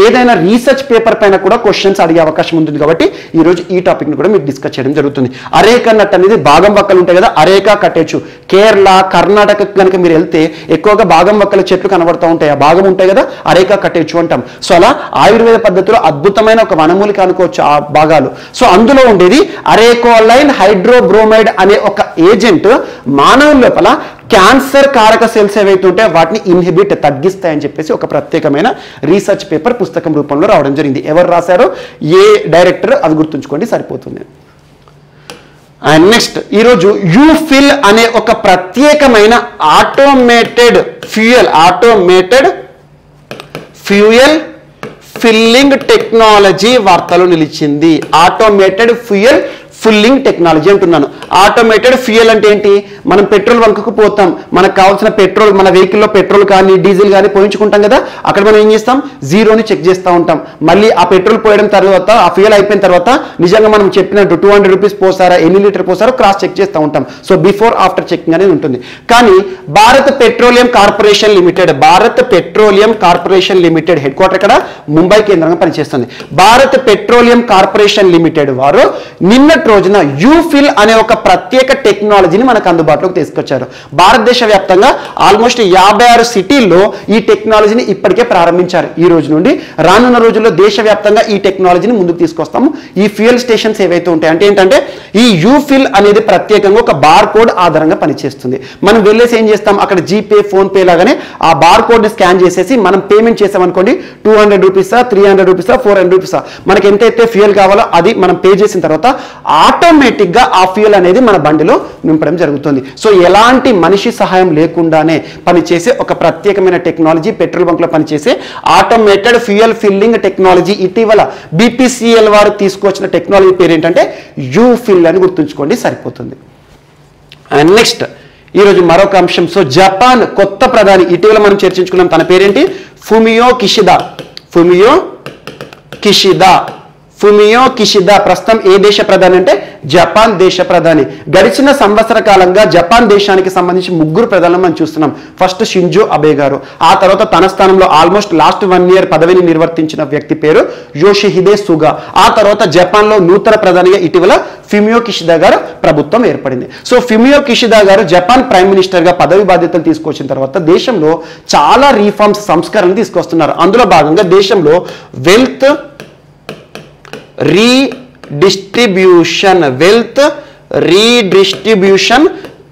ఏదైనా రీసెర్చ్ పేపర్ పైన కూడా క్వశ్చన్స్ అడిగే అవకాశం ఉంటుంది. కాబట్టి ఈ రోజు ఈ టాపిక్ ని కూడా మీకు డిస్కస్ చేయడం జరుగుతుంది. అరేకా నట్ అనేది బాగం వక్కలు ఉంటాయి కదా, అరేకా కటేచు. కేరళ, కర్ణాటక కనుక మీరు వెళ్తే ఎక్కువగా బాగం వక్కల చెట్లు కనబడుతూ ఉంటాయి, ఆ భాగం ఉంటాయి కదా, అరేకా కటేచు అంటాం. సో అలా ఆయుర్వేద పద్ధతిలో అద్భుతమైన ఒక వనమూలిక అనుకోవచ్చు ఆ భాగాలు. సో అందులో ఉండేది అరేకోలైన్ హైడ్రోబ్రోమైడ్ అనే ఒక ఏజెంట్ మానవుల లోపల క్యాన్సర్ కారక సెల్స్ ఏవైతే ఉంటాయో వాటిని ఇన్హిబిట్, తగ్గిస్తాయని చెప్పేసి ఒక ప్రత్యేకమైన రీసెర్చ్ పేపర్ పుస్తకం రూపంలో రావడం జరిగింది. ఎవరు రాశారో, ఏ డైరెక్టర్, అది గుర్తుంచుకోండి సరిపోతుంది. అండ్ నెక్స్ట్ ఈరోజు యూఫిల్ అనే ఒక ప్రత్యేకమైన ఆటోమేటెడ్ ఫ్యూయల్ ఫిల్లింగ్ టెక్నాలజీ వార్తలు నిలిచింది. ఆటోమేటెడ్ ఫ్యూయల్ ఫిల్లింగ్ టెక్నాలజీ అంటున్నాను. ఆటోమేటెడ్ ఫ్యూయల్ అంటే ఏంటి? మనం పెట్రోల్ బంకుకు పోతాం, మనకు కావాల్సిన పెట్రోల్, మన వెహికల్లో పెట్రోల్ కానీ డీజిల్ కానీ పోయించుకుంటాం కదా, అక్కడ మనం ఏం చేస్తాం? జీరోని చెక్ చేస్తూ ఉంటాం. మళ్ళీ ఆ పెట్రోల్ పోయడం తర్వాత, ఆ ఫ్యూయల్ అయిపోయిన తర్వాత నిజంగా మనం చెప్పినట్టు 200 రూపీస్ పోసారా, ఎన్ని లీటర్ పోసారో క్రాస్ చెక్ చేస్తూ ఉంటాం. సో బిఫోర్ ఆఫ్టర్ చెకింగ్ అనేది ఉంటుంది. కానీ Bharat petroleum corporation limited head quarter ఇక్కడ ముంబై కేంద్రంగా పనిచేస్తుంది. భారత్ పెట్రోలియం కార్పొరేషన్ లిమిటెడ్ వారు నిన్నటి రోజున యూఫిల్ అనే ఒక ప్రత్యేక టెక్నాలజీని మనకు అందుబాటులోకి తీసుకొచ్చారు. భారతదేశ వ్యాప్తంగా ఆల్మోస్ట్ 56 సిటీల్లో ఈ టెక్నాలజీని ఇప్పటికే ప్రారంభించారు. ఈ రోజు నుండి రానున్న రోజుల్లో దేశవ్యాప్తంగా ఈ టెక్నాలజీని ముందుకు తీసుకొస్తాము. ఈ ఫ్యూయల్ స్టేషన్స్ ఏవైతే ఉంటాయి అంటే ఏంటంటే ఈ యూఫిల్ అనేది ప్రత్యేకంగా ఒక బార్ కోడ్ ఆధారంగా పనిచేస్తుంది. మనం వెళ్ళేసి ఏం చేస్తాం, అక్కడ జీపే, ఫోన్ పే లాగానే ఆ బార్ కోడ్ ని స్కాన్ చేసేసి మనం పేమెంట్ చేసామనుకోండి, 200 రూపీసా, 300 రూపీసా, 400 రూపీసా, మనకి ఎంతైతే ఫ్యూయల్ కావాలో అది మనం పే చేసిన తర్వాత ఆటోమేటిక్ గా ఆ ఫ్యూయల్ అనేది మన బండిలో నింపడం జరుగుతుంది. సో ఎలాంటి మనిషి సహాయం లేకుండానే పనిచేసే ఒక ప్రత్యేకమైన టెక్నాలజీ, పెట్రోల్ బంక్ లో పనిచేసే ఆటోమేటెడ్ ఫ్యూయల్ ఫిల్లింగ్ టెక్నాలజీ. ఇటీవల బీపీసీఎల్ వారు తీసుకొచ్చిన టెక్నాలజీ పేరు ఏంటంటే యూఫిల్ అని గుర్తుంచుకోండి సరిపోతుంది. అండ్ నెక్స్ట్ ఈరోజు మరొక అంశం. సో జపాన్ కొత్త ప్రధాని, ఇటీవల మనం చర్చించుకున్నాం, తన పేరేంటి? ఫుమియో కిషిదా ప్రస్తుతం ఏ దేశ ప్రధాని అంటే జపాన్ దేశ ప్రధాని. గడిచిన సంవత్సర కాలంగా జపాన్ దేశానికి సంబంధించి 3 ప్రధానులను మనం చూస్తున్నాం. ఫస్ట్ షింజో అబే గారు, ఆ తర్వాత తన స్థానంలో ఆల్మోస్ట్ లాస్ట్ 1 ఇయర్ పదవిని నిర్వర్తించిన వ్యక్తి పేరు యోషిహిదే సుగా. ఆ తర్వాత జపాన్లో నూతన ప్రధానిగా ఇటీవల ఫుమియో కిషిదా గారు ప్రభుత్వం ఏర్పడింది. సో ఫుమియో కిషిదా గారు జపాన్ ప్రైమ్ మినిస్టర్ గా పదవి బాధ్యతలు తీసుకొచ్చిన తర్వాత దేశంలో చాలా రీఫార్మ్స్, సంస్కరణలు తీసుకొస్తున్నారు. అందులో భాగంగా దేశంలో వెల్త్ రీడిస్ట్రిబ్యూషన్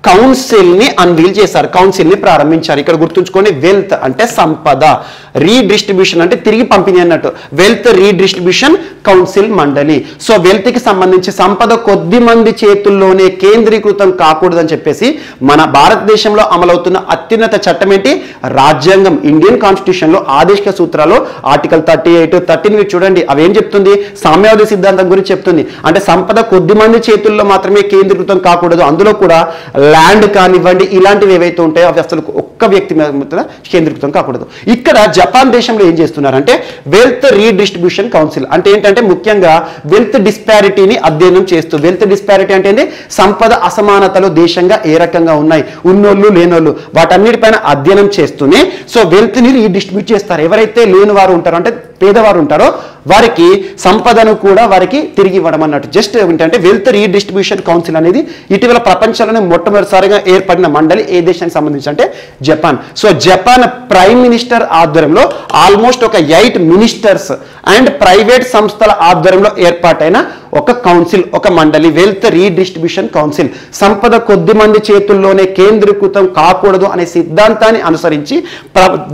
కౌన్సిల్ ని అన్వీల్ చేశారు, కౌన్సిల్ ని ప్రారంభించారు. ఇక్కడ గుర్తుంచుకోండి, వెల్త్ అంటే సంపద, రీడిస్ట్రిబ్యూషన్ అంటే తిరిగి పంపిణీ అన్నట్టు. వెల్త్ రీడిస్ట్రిబ్యూషన్ కౌన్సిల్ మండలి. సో వెల్త్ కి సంబంధించి సంపద కొద్ది మంది చేతుల్లోనే కేంద్రీకృతం కాకూడదని చెప్పేసి మన భారతదేశంలో అమలవుతున్న అత్యున్నత చట్టం ఏంటి? రాజ్యాంగం. ఇండియన్ కాన్స్టిట్యూషన్ లో ఆదేశిక సూత్రాలు ఆర్టికల్ 38, 13 చూడండి, అవేం చెప్తుంది? సామ్యవాద సిద్ధాంతం గురించి చెప్తుంది. అంటే సంపద కొద్ది మంది చేతుల్లో మాత్రమే కేంద్రీకృతం కాకూడదు, అందులో కూడా ల్యాండ్ కానివ్వండి ఇలాంటివి ఏవైతే ఉంటాయో అవి అసలు ఒక్క వ్యక్తి మీద కేంద్రీకృతం కాకూడదు. ఇక్కడ జపాన్ దేశంలో ఏం చేస్తున్నారంటే వెల్త్ రీడిస్ట్రిబ్యూషన్ కౌన్సిల్ అంటే ఏంటంటే ముఖ్యంగా వెల్త్ డిస్పారిటీని అధ్యయనం చేస్తూ, వెల్త్ డిస్పారిటీ అంటే ఏంటి? సంపద అసమానతలు దేశంగా ఏ రకంగా ఉన్నాయి, ఉన్నోళ్ళు లేనోళ్ళు వాటన్నిటిపైన అధ్యయనం చేస్తూనే సో వెల్త్ ని రీడిస్ట్రిబ్యూట్ చేస్తారు. ఎవరైతే లేని వారు ఉంటారో అంటే పేదవారు ఉంటారో వారికి సంపదను కూడా వారికి తిరిగి ఇవ్వడం అన్నట్టు. జస్ట్ ఏంటంటే వెల్త్ రీడిస్ట్రిబ్యూషన్ కౌన్సిల్ అనేది ఇటీవల ప్రపంచంలోనే మొట్టమొదటిసారిగా ఏర్పడిన మండలి ఏ దేశానికి సంబంధించి అంటే Japan. So Japan prime minister ఆధ్వర్యంలో ఆల్మోస్ట్ ఒక 8 మినిస్టర్స్ అండ్ ప్రైవేట్ సంస్థల ఆధ్వర్యంలో ఏర్పాటైన ఒక కౌన్సిల్, ఒక మండలి, వెల్త్ రీడిస్ట్రిబ్యూషన్ కౌన్సిల్. సంపద కొద్ది మంది చేతుల్లోనే కేంద్రీకృతం కాకూడదు అనే సిద్ధాంతాన్ని అనుసరించి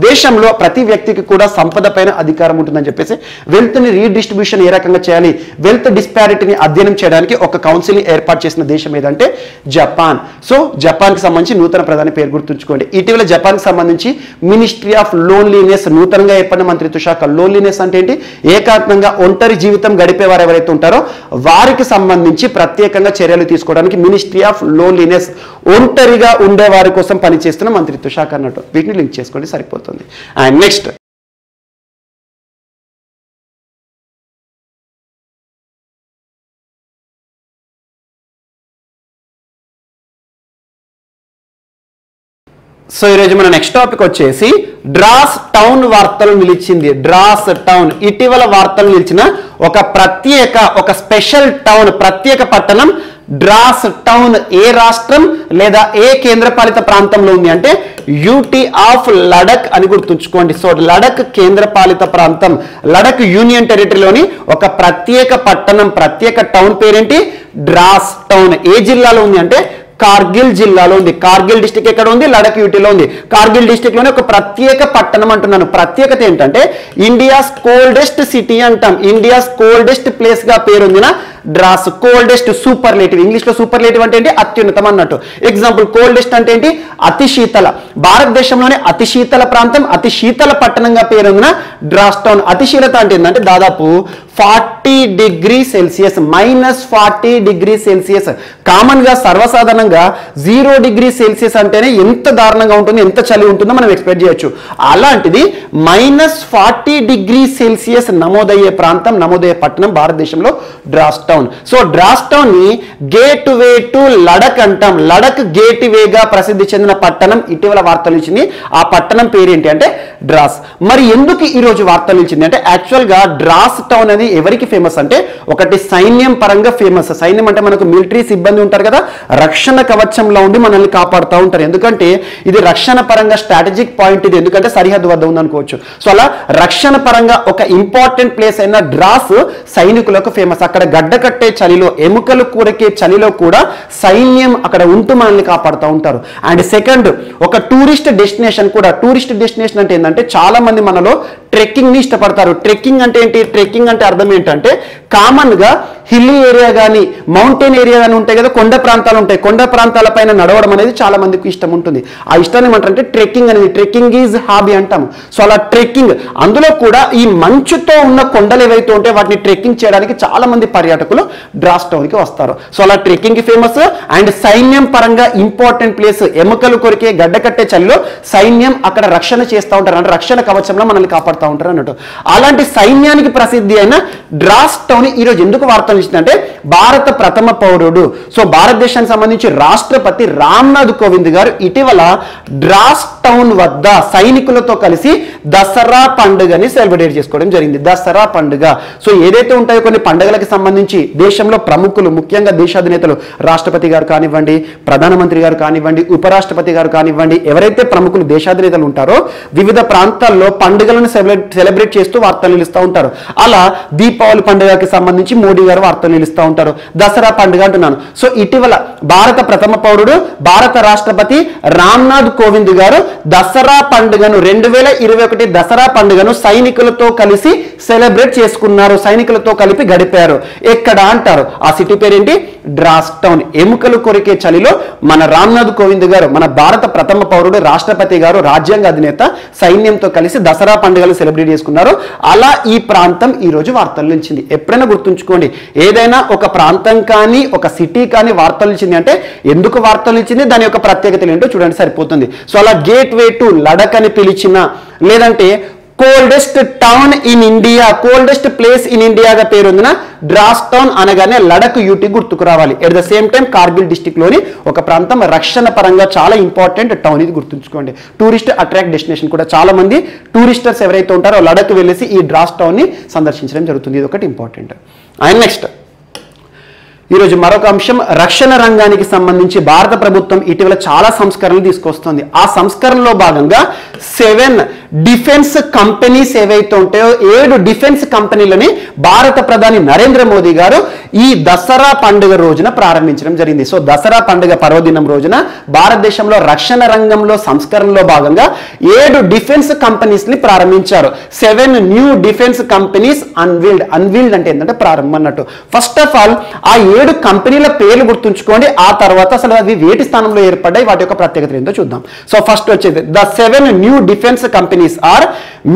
దేశంలో ప్రతి వ్యక్తికి కూడా సంపద పైన అధికారం ఉంటుందని చెప్పేసి వెల్త్ ని రీడిస్ట్రిబ్యూషన్ ఏ రకంగా చేయాలి, వెల్త్ డిస్పారిటీని అధ్యయనం చేయడానికి ఒక కౌన్సిల్ ని ఏర్పాటు చేసిన దేశం ఏదంటే జపాన్. సో జపాన్ కి సంబంధించి నూతన ప్రధాని పేరు గుర్తుంచుకోండి. ఇటీవల జపాన్ కి సంబంధించి మినిస్ట్రీ ఆఫ్ లోన్లీనెస్ నూతనంగా ఏర్పడిన మంత్రిత్వ శాఖ. లోన్లీనెస్ అంటే ఏంటి? ఏకాంతంగా ఒంటరి జీవితం గడిపేవారు ఎవరైతే ఉంటారో వారికి సంబంధించి ప్రత్యేకంగా చర్యలు తీసుకోవడానికి మినిస్ట్రీ ఆఫ్ లోన్లీనెస్, ఒంటరిగా ఉండే వారి కోసం పనిచేస్తున్న మంత్రిత్వ శాఖ అన్నట్టు. వీటిని లింక్ చేసుకోండి సరిపోతుంది. అండ్ నెక్స్ట్ సో ఈరోజు మన నెక్స్ట్ టాపిక్ వచ్చేసి డ్రాస్ టౌన్ వార్తలు నిలిచింది. డ్రాస్ టౌన్ ఇటీవల వార్తలు నిలిచిన ఒక స్పెషల్ టౌన్, ప్రత్యేక పట్టణం డ్రాస్ టౌన్ ఏ రాష్ట్రం లేదా ఏ కేంద్రపాలిత ప్రాంతంలో ఉంది అంటే యూటీ ఆఫ్ లడక్ అని గుర్తుంచుకోండి. సో లడక్ కేంద్రపాలిత ప్రాంతం, లడక్ యూనియన్ టెరిటరీలోని ఒక ప్రత్యేక పట్టణం, ప్రత్యేక టౌన్ పేరేంటి? Dross town. ఏ జిల్లాలో ఉంది అంటే కార్గిల్ జిల్లాలో ఉంది. కార్గిల్ డిస్టిక్ ఎక్కడ ఉంది? లడక్ యూటీలో ఉంది. కార్గిల్ డిస్టిక్ లోనే ఒక ప్రత్యేక పట్టణం అంటున్నాను. ప్రత్యేకత ఏంటంటే ఇండియాస్ కోల్డెస్ట్ సిటీ అంటాం, ఇండియాస్ కోల్డెస్ట్ ప్లేస్ గా పేరొందిన డ్రాస్. కోల్డెస్ట్ సూపర్లేటివ్, ఇంగ్లీష్ లో సూపర్లేటివ్ అంటే ఏంటి? అత్యున్నతం అన్నట్టు. ఎగ్జాంపుల్ కోల్డెస్ట్ అంటే ఏంటి? అతి శీతల. భారతదేశంలోనే అతి శీతల ప్రాంతం, అతి శీతల పట్టణంగా పేరొందిన డ్రాస్ టౌన్. అతి శీతత అంటే ఏంటంటే దాదాపు 40 degree Celsius, -40 degree Celsius. Common గా సర్వసాధారణంగా 0 డిగ్రీ సెల్సియస్ అంటేనే ఎంత దారుణంగా ఉంటుంది, ఎంత చలి ఉంటుందో మనం ఎక్స్పెక్ట్ చేయొచ్చు. అలాంటిది -40 డిగ్రీ సెల్సియస్ నమోదయ్యే ప్రాంతం, నమోదయ్యే పట్టణం భారతదేశంలో Dras town. So Dras town ని గేట్ వే టు లడక్ అంటాం. లడక్ గేట్ వేగా ప్రసిద్ధి చెందిన పట్టణం ఇటీవల వార్తలు ఇచ్చింది. ఆ పట్టణం పేరేంటి అంటే డ్రాస్. మరి ఎందుకు ఈ రోజు వార్తలు ఇచ్చింది అంటే యాక్చువల్ గా డ్రాస్ టౌన్ అనేది ఎవరికి ఫేమస్ అంటే ఒకటి సైన్యం పరంగా ఫేమస్. సైన్యం అంటే మనకు మిలిటరీ సిబ్బంది ఉంటారు కదా, రక్షణ కవచంలో ఉండి మనల్ని కాపాడుతూ ఉంటారు. ఎందుకంటే ఇది రక్షణ పరంగా స్ట్రాటజిక్ పాయింట్ ఇది, ఎందుకంటే సరిహద్దు వద్ద ఉంది అనుకోవచ్చు. సో అలా రక్షణ పరంగా ఒక ఇంపార్టెంట్ ప్లేస్ అయిన డ్రాస్ సైనికులకు ఫేమస్. అక్కడ గడ్డ కట్టే చలిలో, ఎముకలు కూరకే చలిలో కూడా సైన్యం అక్కడ ఉంటూ మనల్ని కాపాడుతూ ఉంటారు. అండ్ సెకండ్ ఒక టూరిస్ట్ డెస్టినేషన్ కూడా. టూరిస్ట్ డెస్టినేషన్ అంటే ఏంటంటే చాలా మంది మనలో ట్రెక్కింగ్ ని ఇష్టపడతారు. ట్రెక్కింగ్ అంటే ఏంటి? ట్రెక్కింగ్ అంటే అర్థం ఏంటంటే కామన్ గా హిల్లీ ఏరియా కానీ మౌంటైన్ ఏరియా కానీ ఉంటాయి కదా, కొండ ప్రాంతాలు ఉంటాయి. కొండ ప్రాంతాల పైన నడవడం అనేది చాలా మందికి ఇష్టం ఉంటుంది. ఆ ఇష్టాన్ని ఏమంటారంటే ట్రెక్కింగ్ అనేది. ట్రెక్కింగ్ ఈజ్ హాబీ అంటాము. సో అలా ట్రెక్కింగ్, అందులో కూడా ఈ మంచుతో ఉన్న కొండలు ఏవైతే ఉంటాయో వాటిని ట్రెక్కింగ్ చేయడానికి చాలా మంది పర్యాటకులు డ్రాస్ టౌన్ కి వస్తారు. సో అలా ట్రెక్కింగ్ కి ఫేమస్. అండ్ సైన్యం పరంగా ఇంపార్టెంట్ ప్లేస్. ఎముకలు కొరికే గడ్డ కట్టే చలిలో సైన్యం అక్కడ రక్షణ చేస్తూ ఉంటారు, అంటే రక్షణ కవచంలో మనల్ని కాపాడుతూ ఉంటారు అన్నట్టు. అలాంటి సైన్యానికి ప్రసిద్ధి అయిన డ్రాస్ టౌన్ ఈ రోజు ఎందుకు వార్తలు ఇచ్చిందంటే భారత ప్రథమ పౌరుడు. సో భారతదేశానికి సంబంధించి రాష్ట్రపతి రామ్నాథ్ కోవింద్ గారు ఇటీవల ద్రాస్ టౌన్ వద్ద సైనికులతో కలిసి దసరా పండుగని సెలబ్రేట్ చేసుకోవడం జరిగింది. దసరా పండుగ. సో ఏదైతే ఉంటాయో కొన్ని పండుగలకు సంబంధించి దేశంలో ప్రముఖులు, ముఖ్యంగా దేశాధినేతలు, రాష్ట్రపతి గారు కానివ్వండి, ప్రధానమంత్రి గారు కానివ్వండి, ఉపరాష్ట్రపతి గారు కానివ్వండి, ఎవరైతే ప్రముఖులు దేశాధినేతలు ఉంటారో వివిధ ప్రాంతాల్లో పండుగలను సెలబ్రేట్ చేస్తూ వార్తలు నిలుస్తూ ఉంటారు. అలా దీపావళి పండుగకి సంబంధించి మోడీ గారు వార్తలు నిలుస్తూ ఉంటారు. దసరా పండుగ అంటున్నాను. సో ఇటీవల భారత ప్రథమ పౌరుడు భారత రాష్ట్రపతి రామ్నాథ్ కోవింద్ గారు దసరా పండుగను 2021 దసరా పండుగను సైనికులతో కలిసి సెలబ్రేట్ చేసుకున్నారు. సైనికులతో కలిపి గడిపారు. ఎక్కడ అంటారు? ఆ సిటీ పేరేంటి? ద్రాస్ టౌన్. ఎముకలు కొరికే చలిలో మన రామ్నాథ్ కోవింద్ గారు, మన భారత ప్రథమ పౌరుడు రాష్ట్రపతి గారు, రాజ్యాంగ అధినేత సైన్యంతో కలిసి దసరా పండుగలు సెలబ్రేట్ చేసుకున్నారు. అలా ఈ ప్రాంతం ఈ రోజు వార్తలు నిలిచింది. ఎప్పుడైనా గుర్తుంచుకోండి, ఏదైనా ఒక ప్రాంతం కానీ ఒక సిటీ కానీ వార్తలు నిలిచింది అంటే ఎందుకు వార్తలు నిలిచింది, దాని యొక్క ప్రత్యేకతలు ఏంటో చూడండి, సరిపోతుంది. సో అలా గేట్వే టు లడక్ అని పిలిచిన, లేదంటే coldest town in India, coldest place in ఇండియాగా పేరొందిన ద్రాస్ టౌన్ అనగానే లడక్ యూటీ గుర్తుకు రావాలి. At the same time Kargil district లోని ఒక ప్రాంతం రక్షణ పరంగా చాలా ఇంపార్టెంట్ టౌన్, ఇది గుర్తుంచుకోండి. టూరిస్ట్ అట్రాక్ట్ డెస్టినేషన్ కూడా. చాలా మంది టూరిస్టర్స్ ఎవరైతే ఉంటారో లడక్ వెళ్ళేసి ఈ ద్రాస్ టౌన్ ని సందర్శించడం జరుగుతుంది. ఇది ఒకటి ఇంపార్టెంట్. అండ్ నెక్స్ట్ ఈరోజు మరొక అంశం, రక్షణ రంగానికి సంబంధించి భారత ప్రభుత్వం ఇటీవల చాలా సంస్కరణలు తీసుకొస్తుంది. ఆ సంస్కరణలో భాగంగా 7 డిఫెన్స్ కంపెనీస్ ఏవైతే ఉంటాయో 7 డిఫెన్స్ కంపెనీలని భారత ప్రధాని నరేంద్ర మోదీ గారు ఈ దసరా పండుగ రోజున ప్రారంభించడం జరిగింది. సో దసరా పండుగ పర్వదినం రోజున భారతదేశంలో రక్షణ రంగంలో సంస్కరణలో భాగంగా 7 డిఫెన్స్ కంపెనీస్ ని ప్రారంభించారు. 7 న్యూ డిఫెన్స్ కంపెనీస్ అన్వీల్డ్ అంటే ఏంటంటే ప్రారంభం అన్నట్టు. ఫస్ట్ ఆఫ్ ఆల్ ఆ 7 కంపెనీల పేర్లు గుర్తుంచుకోండి. ఆ తర్వాత అసలు అవి వేటి స్థానంలో ఏర్పడ్డాయి, వాటి యొక్క ప్రత్యేకత ఏంటో చూద్దాం. సో ఫస్ట్ వచ్చేది the 7 new defence companies are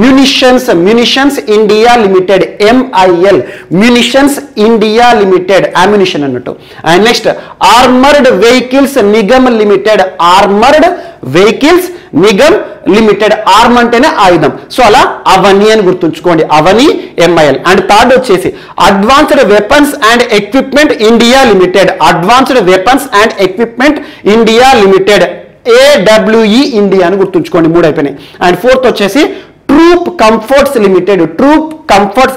munitions India limited, MIL, munitions India limited, ammunition అన్నట్టు. And next armoured vehicles Nigam limited, armoured vehicles Nigam limited. Arm అంటేనే ఆయుధం. సో అలా అవని అని గుర్తుంచుకోండి, అవని MIL. అండ్ థర్డ్ వచ్చేసి advanced weapons and equipment India limited, advanced weapons and equipment India limited, AWE India అని గుర్తుంచుకోండి. 3 అయిపోయినాయి. అండ్ ఫోర్త్ వచ్చేసి troop comforts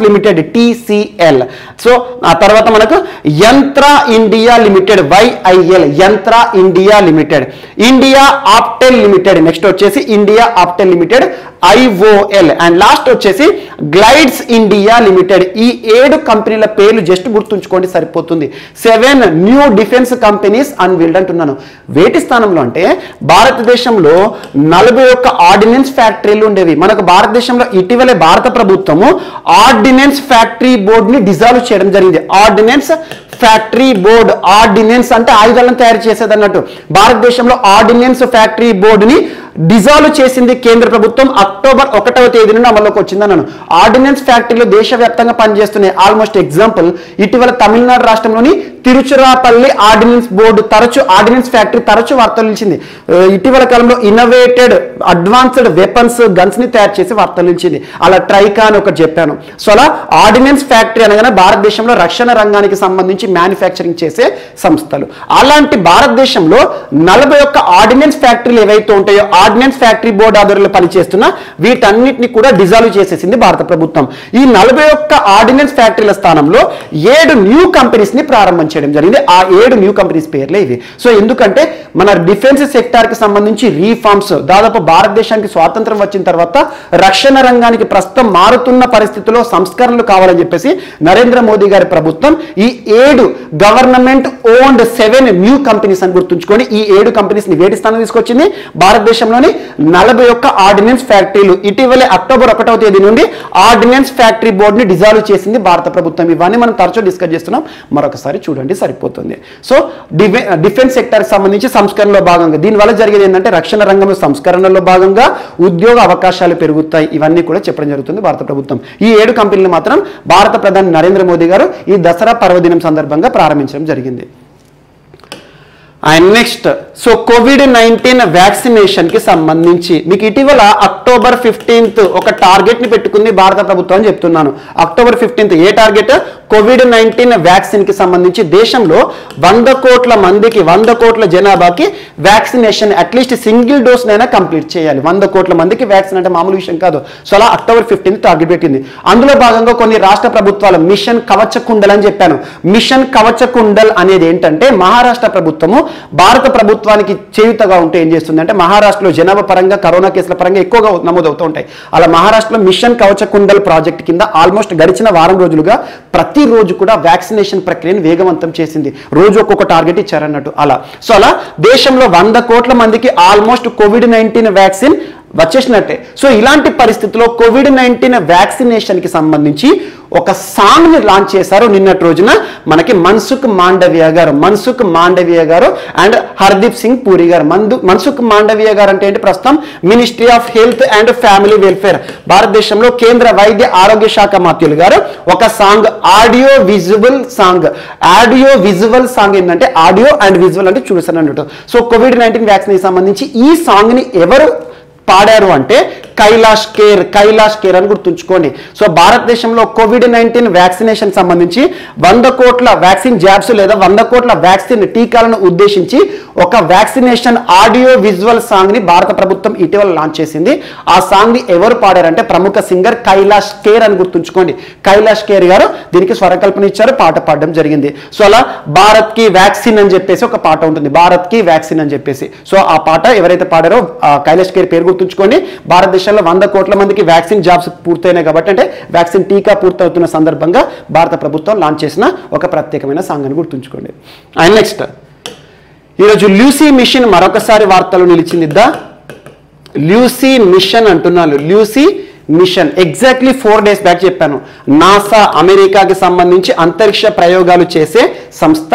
limited, TCL. So ఆ తర్వాత మనకు Yantra India limited, YIL, Yantra India limited, India Optel limited. Next వచ్చేసి India Optel limited, IOL. And last వచ్చేసి Gliders India limited. ఈ 7 కంపెనీల పేర్లు జస్ట్ గుర్తుంచుకోండి, సరిపోతుంది. 7 న్యూ డిఫెన్స్ కంపెనీస్ అన్వీల్డ్ అంటున్నాను. వేటి స్థానంలో అంటే భారతదేశంలో 41 ఆర్డినెన్స్ ఫ్యాక్టరీలు ఉండేవి. మనకు భారతదేశంలో ఇటీవలే భారత ప్రభుత్వము ఆర్డినెన్స్ ఫ్యాక్టరీ బోర్డ్ ని డిజాల్వ్ చేయడం జరిగింది. ఆర్డినెన్స్ ఫ్యాక్టరీ బోర్డ్, ఆర్డినెన్స్ అంటే ఆయుధాలను తయారు చేసేది అన్నట్టు. భారతదేశంలో ఆర్డినెన్స్ ఫ్యాక్టరీ బోర్డుని డిజాల్వ్ చేసింది కేంద్ర ప్రభుత్వం. అక్టోబర్ 1వ తేదీ నుండి అమల్లోకి వచ్చిందన్నాను. ఆర్డినెన్స్ ఫ్యాక్టరీలు దేశవ్యాప్తంగా పనిచేస్తున్నాయి. ఆల్మోస్ట్ ఎగ్జాంపుల్ ఇటీవల తమిళనాడు రాష్ట్రంలోని తిరుచిరాపల్లి ఆర్డినెన్స్ బోర్డు తరచు, ఆర్డినెన్స్ ఫ్యాక్టరీ తరచు వార్తలు నిలిచింది. ఇటీవల కాలంలో ఇన్నోవేటెడ్ అడ్వాన్స్డ్ వెపన్స్ గన్స్ ని తయారు చేసి వార్తలు నిలిచింది. అలా ట్రైకా అని ఒకటి చెప్పాను. సో అలా ఆర్డినెన్స్ ఫ్యాక్టరీ అనగానే భారతదేశంలో రక్షణ రంగానికి సంబంధించి మ్యానుఫ్యాక్చరింగ్ చేసే సంస్థలు. అలాంటి భారతదేశంలో 41 ఆర్డినెన్స్ ఫ్యాక్టరీలు ఏవైతే ఉంటాయో ఆర్డినెన్స్ ఫ్యాక్టరీ బోర్డు ఆధ్వర్యంలో పనిచేస్తున్న వీటన్నిటిని కూడా డిజాల్వ్ చేసేసింది భారత ప్రభుత్వం. ఈ 41 ఆర్డినెన్స్ ఫ్యాక్టరీల స్థానంలో 7 న్యూ కంపెనీస్ ని ప్రారంభం చేయడం జరిగింది. ఆ 7 న్యూ కంపెనీస్ పేర్లే ఇవి. సో ఎందుకంటే మన డిఫెన్స్ సెక్టార్ కి సంబంధించి రీఫార్మ్స్, దాదాపు భారతదేశానికి స్వాతంత్రం వచ్చిన తర్వాత రక్షణ రంగానికి ప్రస్తుతం మారుతున్న పరిస్థితుల్లో సంస్కరణలు కావాలని చెప్పేసి నరేంద్ర మోదీ గారి ప్రభుత్వం ఈ 7 గవర్నమెంట్ ఓన్డ్ 7 న్యూ కంపెనీస్ అని గుర్తుంచుకొని ఈ 7 కంపెనీస్ ని వేటి స్థానం తీసుకొచ్చింది. భారతదేశంలోని 41 ఆర్డినెన్స్ ఫ్యాక్టరీలు. ఇటీవలే అక్టోబర్ 1వ తేదీ నుండి ఆర్డినెన్స్ ఫ్యాక్టరీ బోర్డు ని డిజాల్వ్ చేసింది భారత ప్రభుత్వం. ఇవన్నీ మనం తరచూ డిస్కస్ చేస్తున్నాం, మరొకసారి చూడండి, సరిపోతుంది. సో డిఫెన్స్ సెక్టర్ సంబంధించి సంస్కరణలో భాగంగా దీనివల్ల జరిగేది ఏంటంటే రక్షణ రంగంలో సంస్కరణలో భాగంగా ఉద్యోగ అవకాశాలు పెరుగుతాయి. ఇవన్నీ కూడా చెప్పడం జరుగుతుంది భారత ప్రభుత్వం. ఈ 7 కంపెనీలు మాత్రం భారత ప్రధాని నరేంద్ర మోదీ గారు ఈ దసరా పర్వదినం సందర్భంగా ప్రారంభించడం జరిగింది. And next so COVID-19 vaccination కి సంబంధించి మీకు ఇటీవల అక్టోబర్ 15th ఒక టార్గెట్ ని పెట్టుకుంది భారత ప్రభుత్వం అని చెప్తున్నాను. అక్టోబర్ 15th ఏ టార్గెట్? కోవిడ్-19 వ్యాక్సిన్ కి సంబంధించి దేశంలో 100 కోట్ల మందికి 100 కోట్ల జనాభాకి వ్యాక్సినేషన్ అట్లీస్ట్ సింగిల్ డోస్ నైనా కంప్లీట్ చేయాలి. 100 కోట్ల మందికి వ్యాక్సిన్ అంటే మామూలు విషయం కాదు. సో అలా అక్టోబర్ 15 టార్గెట్ పెట్టింది. అందులో భాగంగా కొన్ని రాష్ట్ర ప్రభుత్వాలు మిషన్ కవచ కుండల్ అని చెప్పాను. మిషన్ కవచ కుండల్ అనేది ఏంటంటే మహారాష్ట్ర ప్రభుత్వము భారత ప్రభుత్వానికి చేయుతగా ఉంటే ఏం చేస్తుంది అంటే మహారాష్ట్రలో జనాభా పరంగా కరోనా కేసుల పరంగా ఎక్కువగా నమోదవుతూ ఉంటాయి. అలా మహారాష్ట్రలో మిషన్ కవచ కుండల్ ప్రాజెక్ట్ కింద ఆల్మోస్ట్ గడిచిన వారం రోజులుగా ప్రతిరోజు కూడా వ్యాక్సినేషన్ ప్రక్రియను వేగవంతం చేసింది. రోజు ఒక్కొక్క టార్గెట్ ఇచ్చారన్నట్టు అలా. సో అలా దేశంలో 100 కోట్ల మందికి ఆల్మోస్ట్ కోవిడ్-19 వ్యాక్సిన్ వచ్చేసినట్టే. సో ఇలాంటి పరిస్థితుల్లో కోవిడ్-19 వ్యాక్సినేషన్ కి సంబంధించి ఒక సాంగ్ ని లాంచ్ చేశారు నిన్నటి రోజున మనకి మన్సుఖ్ మాండవియా గారు అండ్ హర్దీప్ సింగ్ పూరి గారు. మన్సుఖ్ మాండవియా గారు అంటే ఏంటి, ప్రస్తుతం ministry of health and family welfare భారతదేశంలో కేంద్ర వైద్య ఆరోగ్య శాఖ మంత్రులు గారు ఒక సాంగ్ ఆడియో విజువల్ సాంగ్ ఏంటంటే ఆడియో అండ్ విజువల్ అంటే చూసాను అన్నట్టు. సో కోవిడ్-19 వ్యాక్సిన్ కి సంబంధించి ఈ సాంగ్ ని ఎవరు పాడారు అంటే కైలాష్ కేర్ అని గుర్తుంచుకోండి. సో భారతదేశంలో కోవిడ్-19 వ్యాక్సినేషన్ సంబంధించి 100 కోట్ల వ్యాక్సిన్ జాబ్స్ లేదా 100 కోట్ల వ్యాక్సిన్ టీకాలను ఉద్దేశించి ఒక వ్యాక్సినేషన్ ఆడియో విజువల్ సాంగ్ ని భారత ప్రభుత్వం ఇటీవల లాంచ్ చేసింది. ఆ సాంగ్ ని ఎవరు పాడారంటే ప్రముఖ సింగర్ కైలాష్ కేర్ అని గుర్తుంచుకోండి. కైలాష్ కేర్ గారు దీనికి స్వరకల్పన ఇచ్చారు, పాట పాడడం జరిగింది. సో అలా భారత్ కి వ్యాక్సిన్ అని చెప్పేసి ఒక పాట ఉంటుంది, భారత్ కి వ్యాక్సిన్ అని చెప్పేసి. సో ఆ పాట ఎవరైతే పాడారో కైలాష్ కేర్ పేరు గుర్తుంచుకోండి. భారతదేశంలో 100 కోట్ల మందికి వ్యాక్సిన్ జాబ్స్ పూర్తయినాయి కాబట్టి అంటే వ్యాక్సిన్ టీకా పూర్తవుతున్న సందర్భంగా భారత ప్రభుత్వం లాంచ్ చేసిన ఒక ప్రత్యేకమైన సాంగ్ అని గుర్తుంచుకోండి. అండ్ నెక్స్ట్ ఈరోజు లూసీ మిషన్ మరొకసారి వార్తలు నిలిచింది. లూసీ మిషన్ అంటున్నాను. Lucy mission exactly 4 days back చెప్పాను. నాసా అమెరికాకి సంబంధించి అంతరిక్ష ప్రయోగాలు చేసే సంస్థ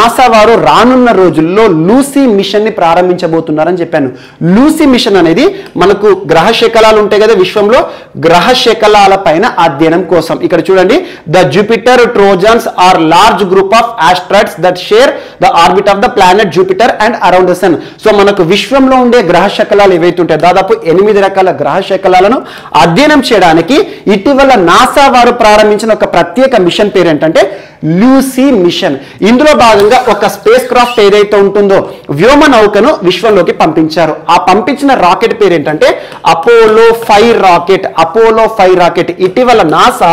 నాసా వారు రానున్న రోజుల్లో లూసీ మిషన్ ని ప్రారంభించబోతున్నారని చెప్పాను. లూసీ మిషన్ అనేది మనకు గ్రహ శకలాలు ఉంటాయి కదా విశ్వంలో, గ్రహ శకలాల పైన అధ్యయనం కోసం. ఇక్కడ చూడండి, the Jupiter Trojans are large group of asteroids that share the orbit of the planet Jupiter and around the sun. So మనకు విశ్వంలో ఉండే గ్రహ శకలాలు ఏవైతే ఉంటాయో దాదాపు 8 రకాల గ్రహ శకలాలను అధ్యయనం చేయడానికి ఇటీవల నాసా వారు ప్రారంభించిన ఒక ప్రత్యేక మిషన్ పేరు ఏంటంటే లూసీ మిషన్. ఇందులో భాగంగా ఒక స్పేస్ క్రాఫ్ట్ ఏదైతే ఉంటుందో వ్యోమ నౌకను విశ్వంలోకి పంపించారు. ఆ పంపించిన రాకెట్ పేరు ఏంటంటే అపోలో 5 రాకెట్. ఇటీవల నాసా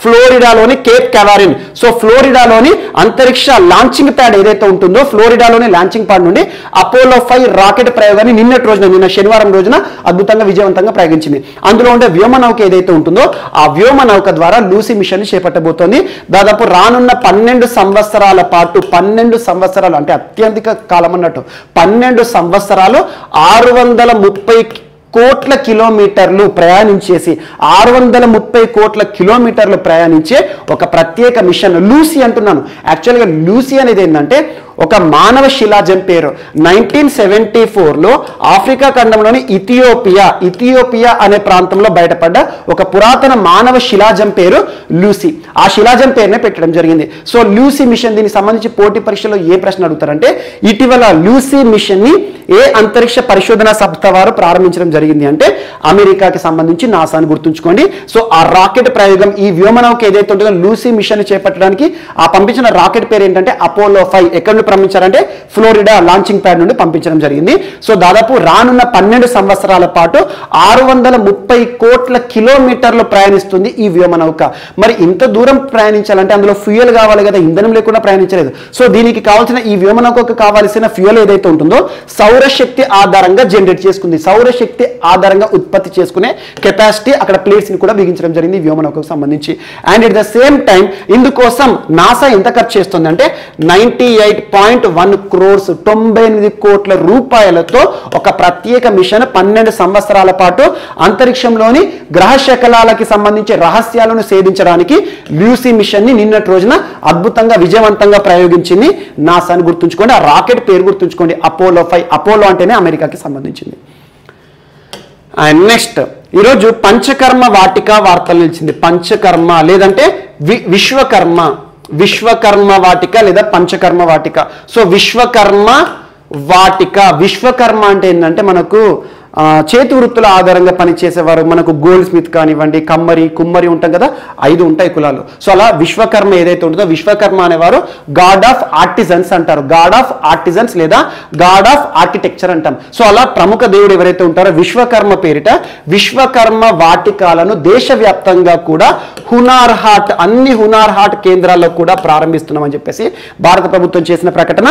ఫ్లోరిడాలోని కేప్ కెవారిన్, సో ఫ్లోరిడాలోని అంతరిక్ష లాంచింగ్ ప్యాడ్ ఏదైతే ఉంటుందో ఫ్లోరిడాలోని లాంచింగ్ ప్యాడ్ నుండి అపోలో 5 రాకెట్ ప్రయోగాన్ని నిన్న శనివారం రోజున అద్భుతంగా విజయవంతంగా ప్రయోగించింది. అందులో ఉండే వ్యోమ నౌక ఏదైతే ఉంటుందో ఆ వ్యోమ నౌక ద్వారా లూసీ మిషన్ ని చేపట్టబోతోంది. దాదాపు రానున్న 12 సంవత్సరాల పాటు 12 సంవత్సరాలు అంటే అత్యధిక కాలం అన్నట్టు 12 సంవత్సరాలు 630 కోట్ల కిలోమీటర్లు ప్రయాణించేసి 630 కోట్ల కిలోమీటర్లు ప్రయాణించే ఒక ప్రత్యేక మిషన్ లూసీ అంటున్నాను. యాక్చువల్గా లూసీ అనేది ఏంటంటే ఒక మానవ శిలాజం పేరు. 1974లో ఆఫ్రికా ఖండంలోని ఇథియోపియా అనే ప్రాంతంలో బయటపడ్డ ఒక పురాతన మానవ శిలాజం పేరు లూసీ. ఆ శిలాజం పేరునే పెట్టడం జరిగింది. సో లూసీ మిషన్, దీనికి సంబంధించి పోటీ పరీక్షలో ఏ ప్రశ్న అడుగుతారంటే ఇటీవల లూసీ మిషన్ ని ఏ అంతరిక్ష పరిశోధన సంస్థ వారు ప్రారంభించడం జరిగింది అంటే అమెరికాకి సంబంధించి నాసాని గుర్తుంచుకోండి. సో ఆ రాకెట్ ప్రయోగం ఈ వ్యోమనౌక ఏదైతే ఉంటుందో లూసీ మిషన్ ని చేపట్టడానికి ఆ పంపించిన రాకెట్ పేరు ఏంటంటే అపోలో 5. ఎక్కడ పంపించారంటే ఫ్లోరిడా లాంచింగ్ ప్యాడ్ నుండి పంపించడం జరిగింది. సో దాదాపు రానున్న 12 సంవత్సరాల పాటు 630 కోట్ల కిలోమీటర్లు ప్రయాణిస్తుంది ఈ వ్యోమనౌక. మరి ఇంత దూరం ప్రయాణించాలంటే అందులో ఫ్యూయల్ కావాలి కదా, ఇంధనం లేకుండా ప్రయాణించలేదు. సో దీనికి కావాల్సిన ఈ వ్యోమనౌకకు కావాల్సిన ఫ్యూయల్ ఏదైతే ఉంటుందో సౌరశక్తి ఆధారంగా జనరేట్ చేసుకుంది. సౌరశక్తి ఆధారంగా ఉత్పత్తి చేసుకునే కెపాసిటీ అక్కడ ప్లేట్స్ ని కూడా బిగించడం జరిగింది వ్యోమనౌకకు సంబంధించి. And at the same time ఇందుకోసం నాసా ఎంత ఖర్చు చేస్తుంది అంటే 98.1 crores 98 కోట్ల రూపాయలతో ఒక ప్రత్యేక మిషన్ 12 సంవత్సరాల పాటు అంతరిక్షంలోని గ్రహ శకలాలకి సంబంధించి రహస్యాలను ఛేదించడానికి లూసీ మిషన్ ని నిన్నటి రోజున అద్భుతంగా విజయవంతంగా ప్రయోగించింది నాసాని గుర్తుంచుకోండి. ఆ రాకెట్ పేరు గుర్తుంచుకోండి అపోలో 5. అపోలో అంటేనే అమెరికాకి సంబంధించింది. అండ్ నెక్స్ట్ ఈరోజు పంచకర్మ వాటిక వార్తలు నిలిచింది. పంచకర్మ లేదంటే విశ్వకర్మ వాటిక లేదా పంచకర్మ వాటిక. సో విశ్వకర్మ వాటిక, విశ్వకర్మ అంటే ఏంటంటే మనకు చేతి వృత్తుల ఆధారంగా పనిచేసేవారు, మనకు గోల్డ్ స్మిత్ కానివ్వండి, కమ్మరి, కుమ్మరి ఉంటాం కదా, 5 ఉంటాయి కులాలు. సో అలా విశ్వకర్మ ఏదైతే ఉంటుందో, విశ్వకర్మ అనేవారు గాడ్ ఆఫ్ ఆర్టిజన్స్ అంటారు, గాడ్ ఆఫ్ ఆర్టిజన్స్ లేదా గాడ్ ఆఫ్ ఆర్కిటెక్చర్ అంటాం. సో అలా ప్రముఖ దేవుడు ఎవరైతే ఉంటారో విశ్వకర్మ పేరిట విశ్వకర్మ వాటికాలను దేశవ్యాప్తంగా కూడా హునార్ హాట్, అన్ని హునార్ హాట్ కేంద్రాల్లో కూడా ప్రారంభిస్తున్నామని చెప్పేసి భారత ప్రభుత్వం చేసిన ప్రకటన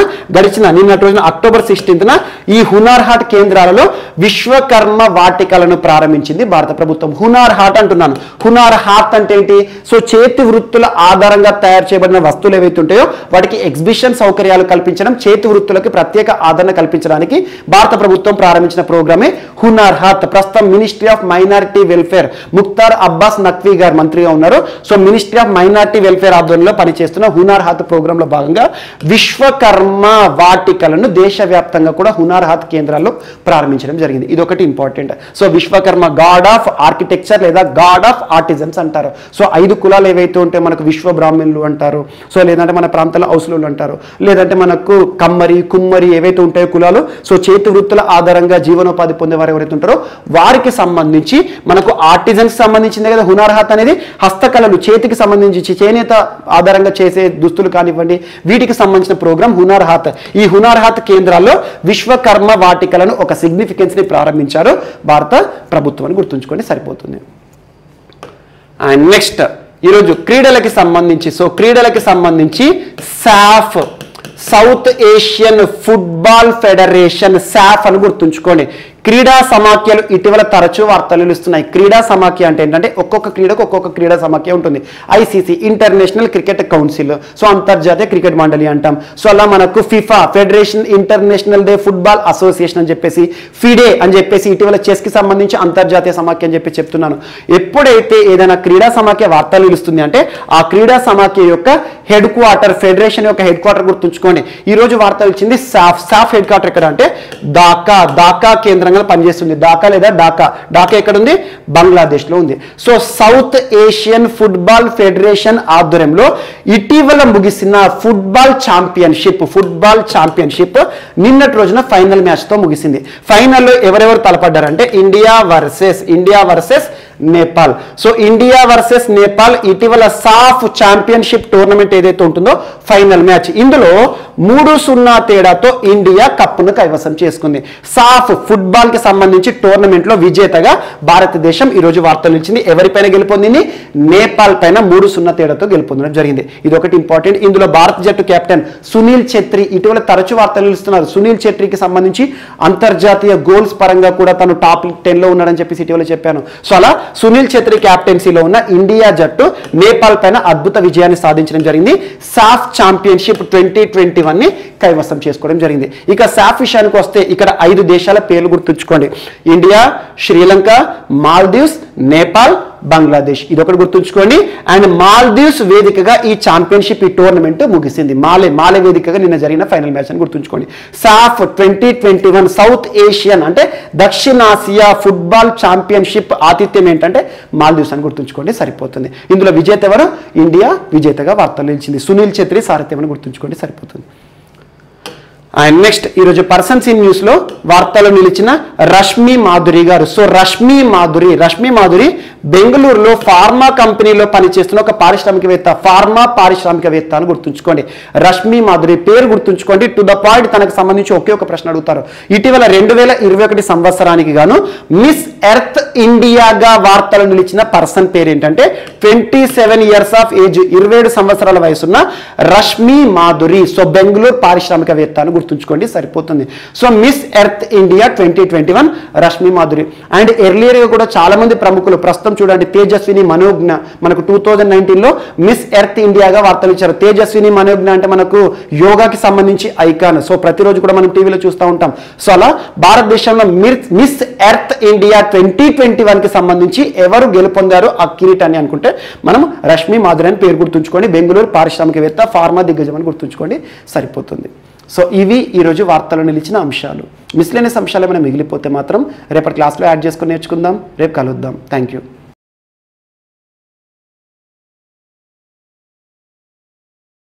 నిన్నటి రోజున అక్టోబర్ 16న ఈ హునార్ హాట్ కేంద్రాలలో విశ్వకర్మ వాటికలను ప్రారంభించింది భారత ప్రభుత్వం. హునార్ హాట్ అంటున్నాను. హునార్ హాట్ అంటే ఏంటి? సో చేతి వృత్తుల ఆధారంగా తయారు చేయబడిన వస్తువులు ఏవైతే ఉంటాయో వాటికి ఎగ్జిబిషన్ సౌకర్యాలు కల్పించడం, చేతి వృత్తులకి ప్రత్యేక ఆదరణ కల్పించడానికి భారత ప్రభుత్వం ప్రారంభించిన ప్రోగ్రామే హునార్ హాట్. ప్రస్తుతం ministry of minority welfare Mukhtar Abbas Naqvi గారు మంత్రిగా ఉన్నారు. So ministry of minority welfare ఆధ్వర్యంలో పనిచేస్తున్న హునార్ హాత్ ప్రోగ్రామ్ లో భాగంగా విశ్వకర్మ వాటికలను దేశవ్యాప్తంగా కూడా హునార్ హాత్ కేంద్రాల్లో ప్రారంభించడం జరిగింది. ఇది ఒకటి important. So Vishwakarma God of architecture లేదా గాడ్ ఆఫ్ ఆర్టిజన్స్ అంటారు. సో 5 కులాలు ఏవైతే ఉంటే మనకు విశ్వ బ్రాహ్మణులు అంటారు, సో లేదంటే మన ప్రాంతంలో ఔసులు అంటారు, లేదంటే మనకు కమ్మరి, కుమ్మరి ఏవైతే ఉంటాయో కులాలు, సో చేతి వృత్తుల ఆధారంగా జీవనోపాధి పొందేవారు ఎవరైతే ఉంటారో వారికి సంబంధించి మనకు ఆర్టిజన్స్ సంబంధించింది కదా హునార్ హాత్ అనేది. హస్తకళలు, చేతికి సంబంధించి చేనేత ఆధారంగా చేసే దుస్తులు కానివ్వండి, వీటికి సంబంధించిన ప్రోగ్రామ్ హునార్ హాత్. ఈ హునార్ హాత్ కేంద్రాల్లో విశ్వకర్మ వాటికలను ఒక సిగ్నిఫికెన్స్ ని ప్రారంభించారు భారత ప్రభుత్వం అని గుర్తుంచుకోండి, సరిపోతుంది. అండ్ నెక్స్ట్ ఈరోజు క్రీడలకి సంబంధించి, సో క్రీడలకి సంబంధించి సాఫ్, సౌత్ ఏషియన్ ఫుట్బాల్ ఫెడరేషన్, సాఫ్ అని గుర్తుంచుకోండి. క్రీడా సమాఖ్యలు ఇటీవల తరచూ వార్తలు నిలుస్తున్నాయి. క్రీడా సమాఖ్య అంటే ఏంటంటే ఒక్కొక్క క్రీడకు ఒక్కొక్క క్రీడా సమాఖ్య ఉంటుంది. ICC international cricket council, so అంతర్జాతీయ క్రికెట్ మండలి అంటాం. సో అలా మనకు FIFA federation international day football association అని చెప్పేసి, ఫిడే అని చెప్పేసి ఇటీవల చెస్ కి సంబంధించి అంతర్జాతీయ సమాఖ్య అని చెప్పి చెప్తున్నాను. ఎప్పుడైతే ఏదైనా క్రీడా సమాఖ్య వార్తలు నిలుస్తుంది అంటే ఆ క్రీడా సమాఖ్య యొక్క హెడ్ క్వార్టర్, ఫెడరేషన్ యొక్క హెడ్ క్వార్టర్ గుర్తుంచుకోండి. ఈ రోజు వార్త వచ్చింది సాఫ్. సాఫ్ హెడ్ క్వార్టర్ ఎక్కడ అంటే ఢాకా కేంద్రంగా పనిచేస్తుంది. ఢాకా లేదా ఢాకా ఎక్కడ ఉంది? బంగ్లాదేశ్ లో ఉంది. So south Asian football federation ఆధ్వర్యంలో ఇటీవల ముగిసిన ఫుట్బాల్ ఛాంపియన్షిప్ నిన్నటి రోజున ఫైనల్ మ్యాచ్ తో ముగిసింది. ఫైనల్లో ఎవరెవరు తలపడ్డారంటే India versus Nepal. So India versus Nepal ఇటీవల సాఫ్ ఛాంపియన్షిప్ టోర్నమెంట్ ఏదైతే ఉంటుందో ఫైనల్ మ్యాచ్, ఇందులో 3-0 తేడాతో ఇండియా కప్పును కైవసం చేసుకుంది. సాఫ్ ఫుట్బాల్ కి సంబంధించి టోర్నమెంట్ లో విజేతగా భారతదేశం ఈ రోజు వార్తలు ఇచ్చింది. ఎవరిపైన గెలుపొందింది? నేపాల్ పైన 3-0 తేడాతో గెలుపొందడం జరిగింది. ఇది ఒకటి ఇంపార్టెంట్. ఇందులో భారత జట్టు కెప్టెన్ సునీల్ ఛెత్రి, ఇటీవల తరచు వార్తలు ఇస్తున్నారు. సునీల్ ఛెత్రికి సంబంధించి అంతర్జాతీయ గోల్స్ పరంగా కూడా తను టాప్ 10 లో ఉన్నాడని చెప్పేసి ఇటీవల చెప్పాను. సో అలా సునీల్ ఛెత్రి క్యాప్టెన్సీలో ఉన్న ఇండియా జట్టు నేపాల్ పైన అద్భుత విజయాన్ని సాధించడం జరిగింది. సాఫ్ ఛాంపియన్షిప్ 2021 ని కైవసం చేసుకోవడం జరిగింది. ఇక సాఫ్ విషయానికి వస్తే ఇక్కడ 5 దేశాల పేర్లు గుర్తుంచుకోండి. ఇండియా, శ్రీలంక, మాల్దీవ్స్, నేపాల్, బంగ్లాదేశ్. ఇది ఒకటి గుర్తుంచుకోండి. అండ్ మాల్దీవ్స్ వేదికగా ఈ ఛాంపియన్షిప్, ఈ టోర్నమెంట్ ముగిసింది. మాలే వేదికగా నిన్న జరిగిన ఫైనల్ మ్యాచ్ అని గుర్తుంచుకోండి. సాఫ్ 2021 సౌత్ ఏషియన్ అంటే దక్షిణాసియా ఫుట్బాల్ ఛాంపియన్షిప్ ఆతిథ్యం ఏంటంటే మాల్దీవ్స్ అని గుర్తుంచుకోండి, సరిపోతుంది. ఇందులో విజేత ఎవరు? ఇండియా విజేతగా వార్తలు నిలిచింది. సునీల్ ఛెత్రి సారథ్యం అని గుర్తుంచుకోండి, సరిపోతుంది. అండ్ నెక్స్ట్ ఈరోజు పర్సన్స్ ఇన్ న్యూస్ లో వార్తలు నిలిచిన రష్మి మాధురి గారు. సో రష్మి మాధురి బెంగళూరులో ఫార్మా కంపెనీలో పనిచేస్తున్న ఒక ఫార్మా పారిశ్రామికవేత్త అని గుర్తుంచుకోండి. రష్మి మాధురి పేరు గుర్తుంచుకోండి. టు ద పాయింట్, తనకు సంబంధించి ఒకే ఒక ప్రశ్న అడుగుతారు. ఇటీవల 2021 సంవత్సరానికి గాను మిస్ ఎర్త్ ఇండియాగా వార్తలు నిలిచిన పర్సన్ పేరు ఏంటంటే 27 ఇయర్స్ ఆఫ్ ఏజ్, 27 సంవత్సరాల వయసున్న రష్మి మాధురి. సో బెంగళూరు పారిశ్రామికవేత్త అని గుర్తుంచుకోండి, సరిపోతుంది. So miss earth India 2021 Rashmi Madhuri. And earlier గా కూడా చాలా మంది ప్రముఖులు, ప్రస్తుతం చూడండి తేజస్విని మనోజ్ఞ మనకు 2019లో మిస్ ఎర్త్ ఇండియాగా వార్తలు ఇచ్చారు. తేజస్విని మనోజ్ఞ అంటే మనకు యోగాకి సంబంధించి ఐకాన్. సో ప్రతిరోజు కూడా మనం టీవీలో చూస్తూ ఉంటాం. సో అలా భారతదేశంలో మిస్ ఎర్త్ ఇండియా 2021 కి సంబంధించి ఎవరు గెలుపొందారు ఆ కిరీటాన్ని అనుకుంటే మనం రష్మి మాధురి అని పేరు గుర్తుంచుకోండి. బెంగళూరు పారిశ్రామికవేత్త, ఫార్మా దిగ్గజం అని గుర్తుంచుకోండి, సరిపోతుంది. సో ఇవి ఈరోజు వార్తలు నిలిచిన అంశాలు. మిస్లేనియస్ అంశాలు ఏమైనా మిగిలిపోతే మాత్రం రేపటి క్లాస్లో యాడ్ చేసుకొని నేర్చుకుందాం. రేపు కలుద్దాం. Thank you.